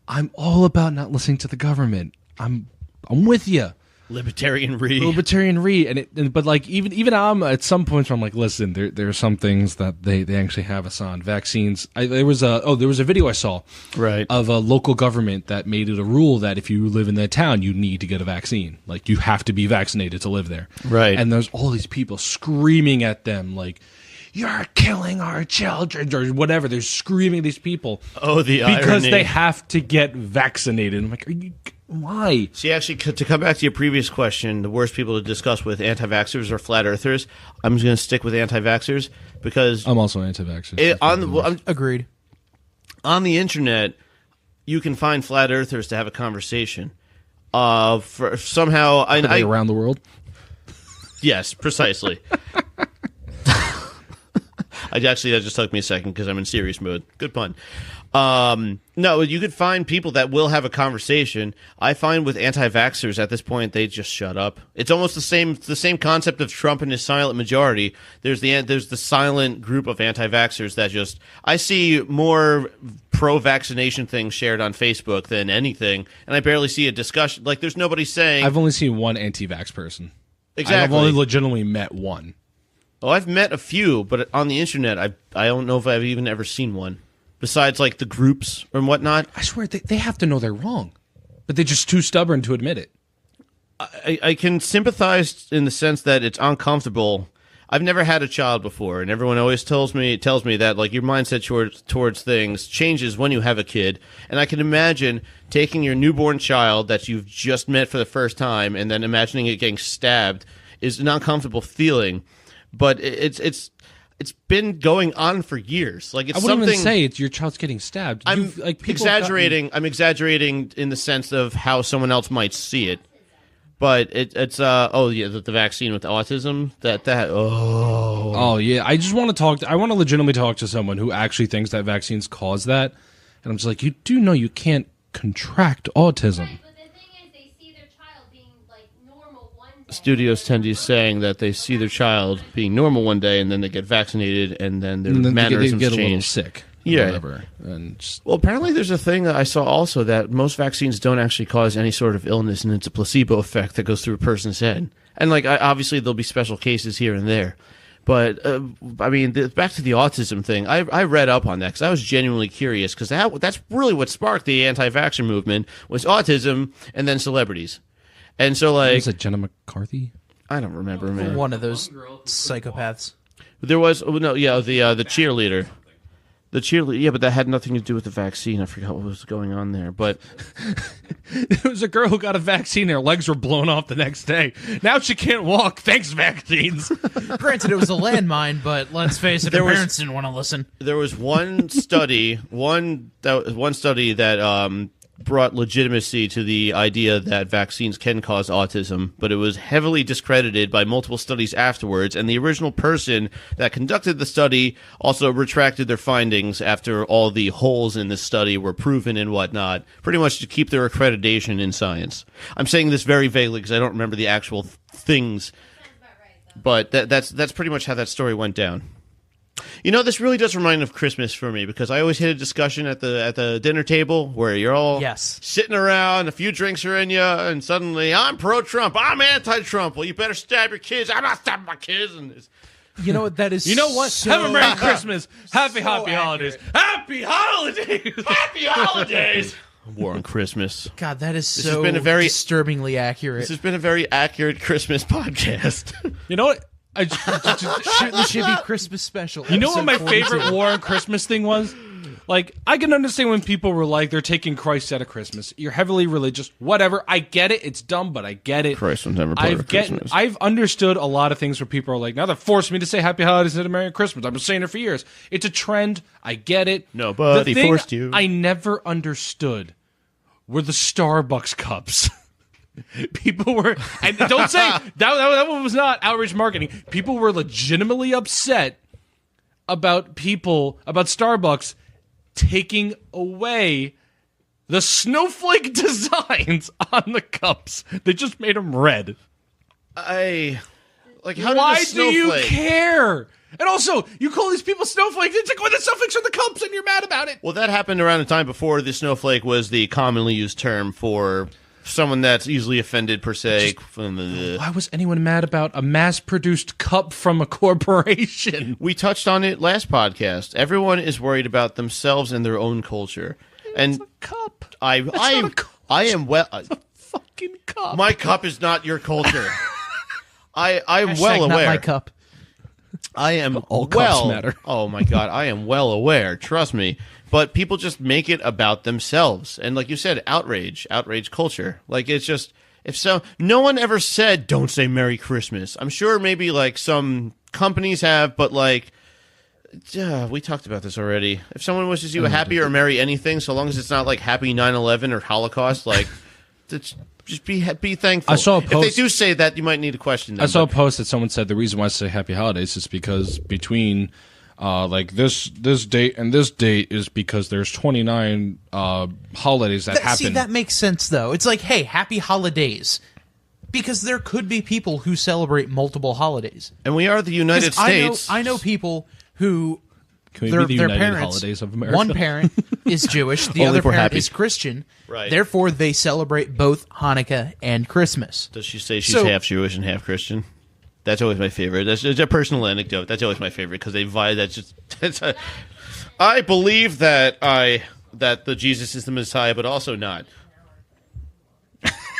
I'm all about not listening to the government. I'm with you. Libertarian re, but like even I'm at some points where I'm like, listen, there are some things that they actually have us on vaccines. There was a video I saw of a local government that made it a rule that if you live in that town, you need to get a vaccine. Like, you have to be vaccinated to live there. Right. And there's all these people screaming at them like, you're killing our children, or whatever. They're screaming at these people. Oh, the because irony. They have to get vaccinated. I'm like, why? See, actually, to come back to your previous question, the worst people to discuss with anti-vaxxers or flat earthers, I'm just going to stick with anti-vaxxers because I'm also anti-vaxxers. Agreed. On the internet, you can find flat earthers to have a conversation. For somehow, around the world. Yes, precisely. That just took me a second because I'm in serious mode. Good pun. No, you could find people that will have a conversation. I find with anti-vaxxers at this point, they just shut up. It's almost the same concept of Trump and his silent majority. There's the silent group of anti-vaxxers that just, I see more pro-vaccination things shared on Facebook than anything, and I barely see a discussion. Like, there's nobody saying. I've only seen one anti-vax person. Exactly. I've only legitimately met one. Oh, I've met a few, but on the internet, I don't know if I've even ever seen one. Besides, like, the groups and whatnot. I swear, they have to know they're wrong. But they're just too stubborn to admit it. I can sympathize in the sense that it's uncomfortable. I've never had a child before, and everyone always tells me that, like, your mindset towards things changes when you have a kid. And I can imagine taking your newborn child that you've just met for the first time and then imagining it getting stabbed is an uncomfortable feeling. But it's been going on for years. Like, it's I wouldn't something. even say it's your child's getting stabbed. I'm exaggerating. I'm exaggerating in the sense of how someone else might see it. But it's the vaccine with autism yeah. I just want to I want to legitimately talk to someone who actually thinks that vaccines cause that, and I'm just like, you do know you can't contract autism. But the thing is, they see their child being like normal one day. studios tend to saying that they see their child being normal one day and then they get vaccinated and then their mannerisms they get a little change. sick. Yeah. Whatever. And just, Well, apparently there's a thing that I saw also that most vaccines don't actually cause any sort of illness, and it's a placebo effect that goes through a person's head. And, like, obviously there'll be special cases here and there. But, I mean, back to the autism thing, I read up on that because I was genuinely curious because that's really what sparked the anti-vaxxer movement was autism and then celebrities. And so, like... was it Jenna McCarthy? I don't remember, man. One of those psychopaths. There was... the cheerleader. The cheerleader, yeah, but that had nothing to do with the vaccine. I forgot what was going on there, but There was a girl who got a vaccine. Her legs were blown off the next day. Now she can't walk. Thanks, vaccines. Granted, it was a landmine, but let's face it, her parents didn't want to listen. there was one study, one study that brought legitimacy to the idea that vaccines can cause autism, but it was heavily discredited by multiple studies afterwards, and the original person that conducted the study also retracted their findings after all the holes in the study were proven and whatnot, pretty much to keep their accreditation in science. I'm saying this very vaguely because I don't remember the actual things, but that's pretty much how that story went down. You know, this really does remind me of Christmas for me because I always hit a discussion at the dinner table where you're all sitting around, a few drinks are in you, and suddenly I'm pro-Trump, I'm anti-Trump. Well, you better stab your kids. I'm not stabbing my kids. And You know what? That is. You know what? So Have a Merry Christmas. Happy accurate. holidays. Happy holidays. Happy holidays. War on Christmas. God, that is has been a very disturbingly accurate. This has been a very accurate Christmas podcast. You know what? Shootin the Shibby Christmas special. You know what my episode favorite 42. War on Christmas thing was? Like, I can understand when people were like, they're taking Christ out of Christmas. You're heavily religious. Whatever. I get it. It's dumb, but I get it. Christ was never part of Christmas. I've understood a lot of things where people are like, now they're forcing me to say Happy Holidays instead of Merry Christmas. I've been saying it for years. It's a trend. I get it. Nobody The thing forced you. I never understood were the Starbucks cups. People were, and don't say that one was not outrage marketing. People were legitimately upset about Starbucks taking away the snowflake designs on the cups. They just made them red. Why Why do you care? And also, you call these people snowflakes. It's like, the snowflakes are the cups, and you're mad about it. Well, that happened around the time before the snowflake was the commonly used term for someone that's easily offended per se. Why was anyone mad about a mass-produced cup from a corporation? We touched on it last podcast. Everyone is worried about themselves and their own culture. And It's a cup. I not a culture. am well. It's a fucking cup. My cup is not your culture. I'm Hashtag well not aware. my cup. I am All cups matter. Oh my god, I am well aware. Trust me. But people just make it about themselves, and like you said, outrage culture. Like it's just no one ever said don't say Merry Christmas. I'm sure maybe like some companies have, but like. We talked about this already. If someone wishes you a happy or merry anything, so long as it's not like happy 9/11 or Holocaust, like just be thankful. I saw a If post- they do say that, you might need to question them. I saw a but- post that someone said the reason why I say Happy Holidays is because between like this date and this date is because there's 29 holidays that happen. See, that makes sense, though. It's like, hey, happy holidays. Because there could be people who celebrate multiple holidays. And we are the United States. I know people who... Can we their be the United parents, Holidays of America? One parent is Jewish, the Only other if we're parent happy. is Christian. Right. Therefore, they celebrate both Hanukkah and Christmas. Does she say she's half Jewish and half Christian? That's always my favorite. That's a personal anecdote. That's always my favorite because they vie. I believe that the Jesus is the Messiah, but also not.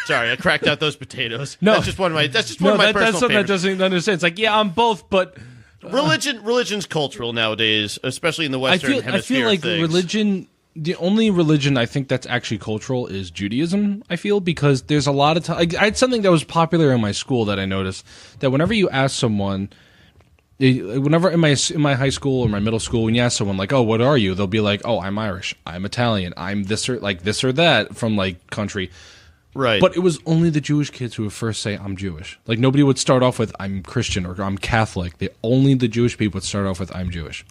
Sorry, I cracked out those potatoes. No, that's just one of my. That's just one of my personal that's something favorites. that doesn't understand. It's like, yeah, I'm both, but Religion's cultural nowadays, especially in the Western Hemisphere. I feel like religion. The only religion I think that's actually cultural is Judaism. I feel because there's a lot of time. I had something that was popular in my school that I noticed that whenever you ask someone, whenever in my high school or my middle school, when you ask someone like, "Oh, what are you?" they'll be like, "Oh, I'm Irish. I'm Italian. I'm this or that from like country." Right. But it was only the Jewish kids who would first say, I'm Jewish. Like, nobody would start off with, I'm Christian or I'm Catholic. Only the Jewish people would start off with, I'm Jewish.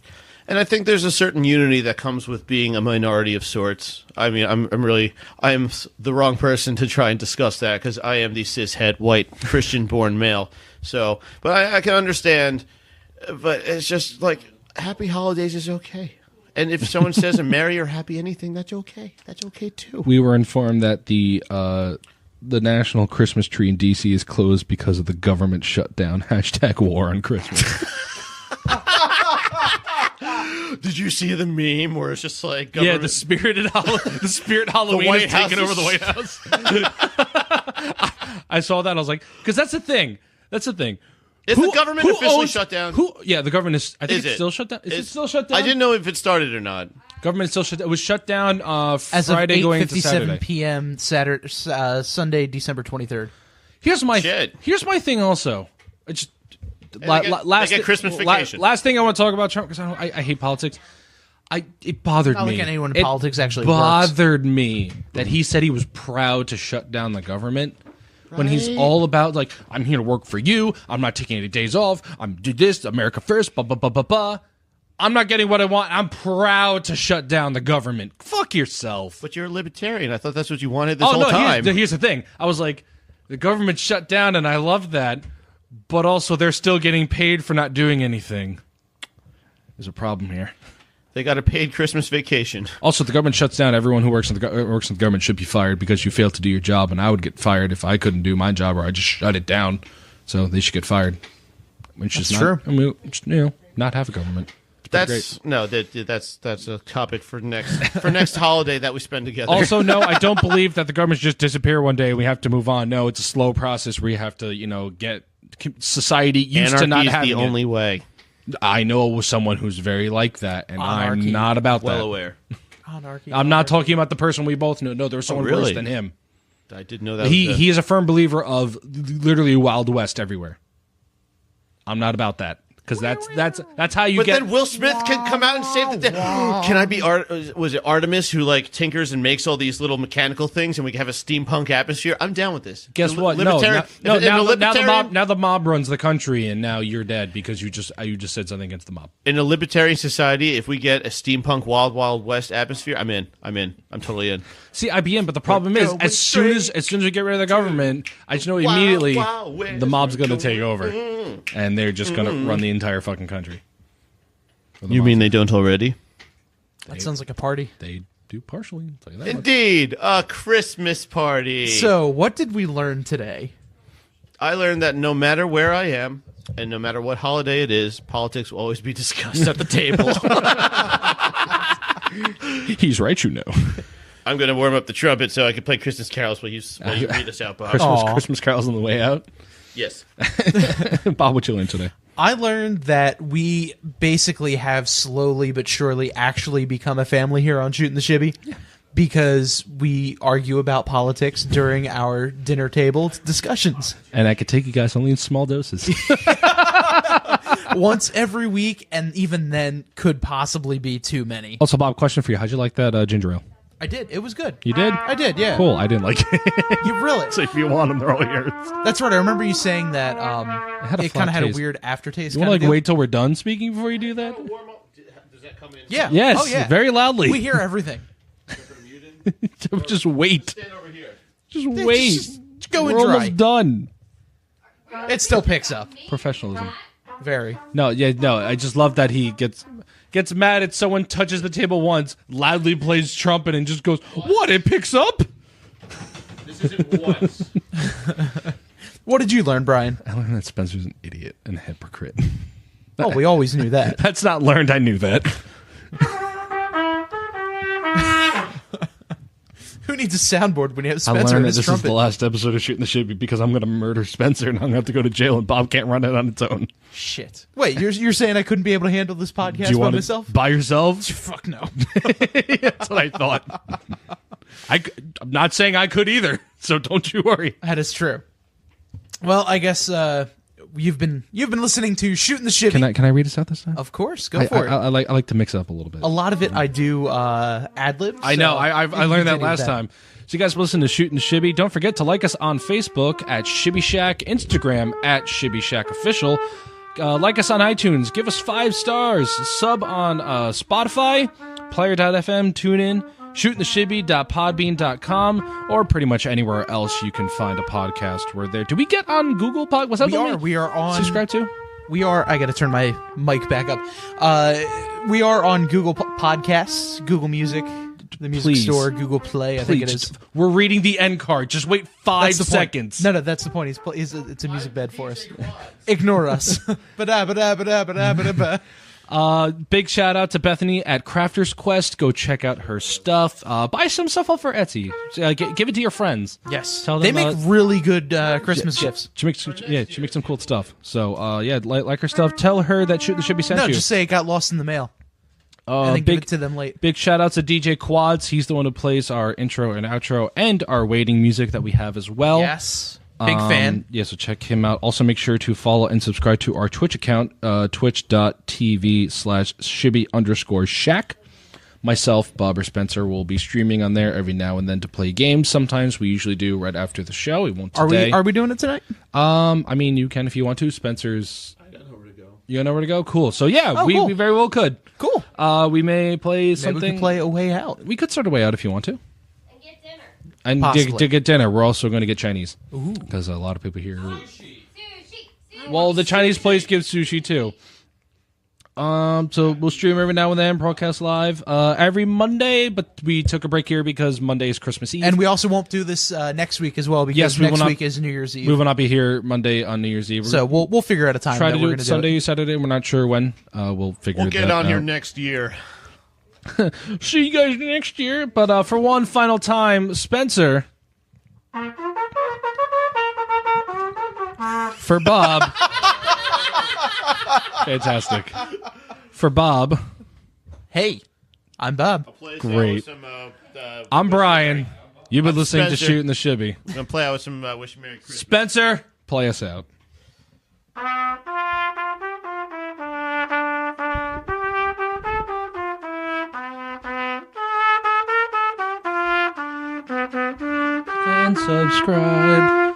And I think there's a certain unity that comes with being a minority of sorts. I mean, I'm the wrong person to try and discuss that because I am the cishet white Christian-born male. So, but I can understand. But it's just like happy holidays is okay. And if someone says a merry or happy anything, that's okay. That's okay too. We were informed that the national Christmas tree in DC is closed because of the government shutdown. # war on Christmas. Did you see the meme where it's just like yeah, the spirit Halloween is taking over the White House. I saw that. I was like, because that's the thing. Is the government officially shut down? Yeah, the government is. I think it's still shut down. Is it still shut down? I didn't know if it started or not. Government is still shut down. It was shut down As Friday of going into 8:57 Saturday. p.m. Sunday, December 23rd. Here's my thing. Also, it's last get Christmas vacation. Last thing I want to talk about Trump because I hate politics. It bothered Not me. like anyone in politics actually bothered me that he said he was proud to shut down the government. When he's all about, like, I'm here to work for you. I'm not taking any days off. I'm do this. America first. Blah, blah, blah, blah, blah. I'm not getting what I want. I'm proud to shut down the government. Fuck yourself. But you're a libertarian. I thought that's what you wanted this whole time. Here's the thing. I was like, the government shut down, and I love that. But also, they're still getting paid for not doing anything. There's a problem here. They got a paid Christmas vacation. Also, the government shuts down. Everyone who works in the government should be fired because you failed to do your job, and I would get fired if I couldn't do my job or I just shut it down. So they should get fired. That's true. I mean, not have a government. That's a topic for next holiday that we spend together. Also, no, I don't believe that the government should just disappear one day and we have to move on. No, it's a slow process where you have to, get society used Anarchy to not is having the only way. I know someone who's very like that, and Anarchy. I'm not about that. Well aware. Anarchy. I'm not talking about the person we both know. No, there was someone really? worse than him. I didn't know that. He is a firm believer of literally Wild West everywhere. I'm not about that. Because that's how you but get. Then Will Smith can come out and save the day. Can I be was it Artemis who like tinkers and makes all these little mechanical things and we can have a steampunk atmosphere? I'm down with this. Guess what? Now the mob runs the country, and now you're dead because you just said something against the mob. In a libertarian society, if we get a steampunk Wild Wild West atmosphere, I'm in. I'm totally in. See, I'd be in, but the problem is, as soon as we get rid of the government, I just know immediately the mob's going to take over, and they're just going to run the entire fucking country. You mean they don't already? That sounds like a party. They do partially. I'll tell you that much. Indeed, a Christmas party. So, what did we learn today? I learned that no matter where I am, and no matter what holiday it is, politics will always be discussed at the table. He's right, you know. I'm going to warm up the trumpet so I can play Christmas carols while you read us out, Bob. Christmas carols on the way out. Yes. Bob, what you learned today? I learned that we basically have slowly but surely actually become a family here on Shootin the Shibby because we argue about politics during our dinner table discussions. And I could take you guys only in small doses. Once every week, and even then could possibly be too many. Also, Bob, question for you. How'd you like that ginger ale? I did. It was good. You did? I did, yeah. Cool. I didn't like it. You really? So if you want them, they're all yours. That's right. I remember you saying that had a it flat kind of had a taste. weird aftertaste. You want to wait till we're done speaking before you do that? that coming in? Yeah. Yes, Oh, yeah. very loudly. We hear everything. Just wait. Stand over here. Just wait. Just go and We're dry. almost done. It still picks up. Professionalism. Very. No, yeah, no. I just love that he gets mad at someone touches the table once, loudly plays trumpet, and just goes, "What? It picks up." This isn't once. What did you learn, Brian? I learned that Spencer's an idiot and a hypocrite. Oh, we always knew that. That's not learned. I knew that. Who needs a soundboard when you have I Spencer learned and that his this is trumpet? the last episode of Shooting the Shibby because I'm going to murder Spencer and I'm going to have to go to jail and Bob can't run it on its own. Shit. Wait, you're saying I couldn't be able to handle this Do podcast you by want myself? it by yourself? Fuck no. That's what I thought. I'm not saying I could either, so don't you worry. That is true. Well, I guess you've been listening to Shootin' the Shibby. Can I read us out this time? Of course, go for it. I like to mix it up a little bit. A lot of it I do ad libs. I know. I learned that last time. So you guys listen to Shootin' the Shibby. Don't forget to like us on Facebook at Shibby Shack, Instagram at Shibby Shack Official. Like us on iTunes. Give us 5 stars. Sub on Spotify, Player.fm, TuneIn, shootintheshibby.podbean.com, or pretty much anywhere else you can find a podcast. We're there. Do we get on Google Podcast? Was that We are on. subscribe to? We are. I got to turn my mic back up. We are on Google Podcasts, Google Music, the Music Please. Store, Google Play. I think it is. We're reading the end card. Just wait 5 That's the point. seconds. No, that's the point. It's a music bed for us. Ignore us. Ba-da-ba-da-ba-da-ba-da-ba-da-ba. Big shout out to Bethany at Crafter's Quest. Go check out her stuff. Buy some stuff off her Etsy. Give it to your friends. Yes, Tell they them, make really good Christmas gifts. She makes some cool stuff. So like her stuff. Tell her that the Shibby sent No, you. just say it got lost in the mail, and then give it to them late. Big shout out to DJ Quads. He's the one who plays our intro and outro and our waiting music that we have as well. Yes, big fan. Yeah, so check him out. Also, make sure to follow and subscribe to our Twitch account, twitch.tv/Shibby_Shack. Myself, Bob or Spencer will be streaming on there every now and then to play games. Sometimes we usually do right after the show. We won't today. Are we doing it tonight? I mean, you can if you want to. Spencer's. I got nowhere to go. You got nowhere to go? Cool. So yeah, cool. we very well could. Cool. We may play something. Maybe we can play A Way Out. We could start a way out if you want to. And get dinner. And Possibly. to get dinner, we're also going to get Chinese because a lot of people here. Sushi. Well, the Chinese place gives sushi too. So we'll stream every now and then, broadcast live every Monday. But we took a break here because Monday is Christmas Eve, And we also won't do this next week as well because Yes, we will next not- week is New Year's Eve. we will not be here Monday on New Year's Eve. So we'll figure out a time try that to we're do going it to Sunday, do it. Saturday. We're not sure when. We'll figure We'll that get on out. here next year. See you guys next year. But for one final time, Spencer. For Bob. Fantastic. For Bob. Hey, I'm Bob. Great. I'm Brian. You've been listening to Spencer. Shootin' the Shibby. I'm gonna play out with some Wish You Merry Christmas. Spencer, play us out. And subscribe.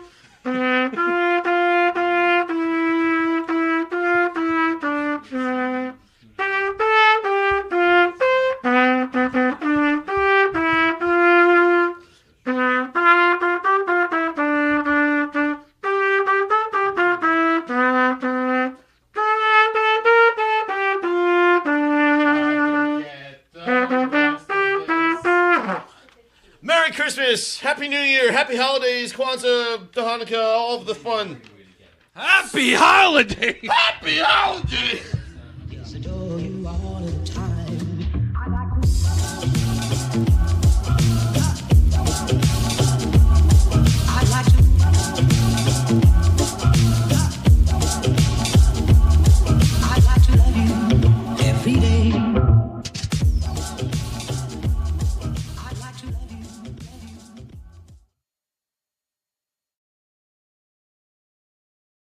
Merry Christmas, Happy New Year, Happy Holidays, Kwanzaa, Hanukkah, all of the fun. Happy holidays! Happy Holidays! Yes, I told you all of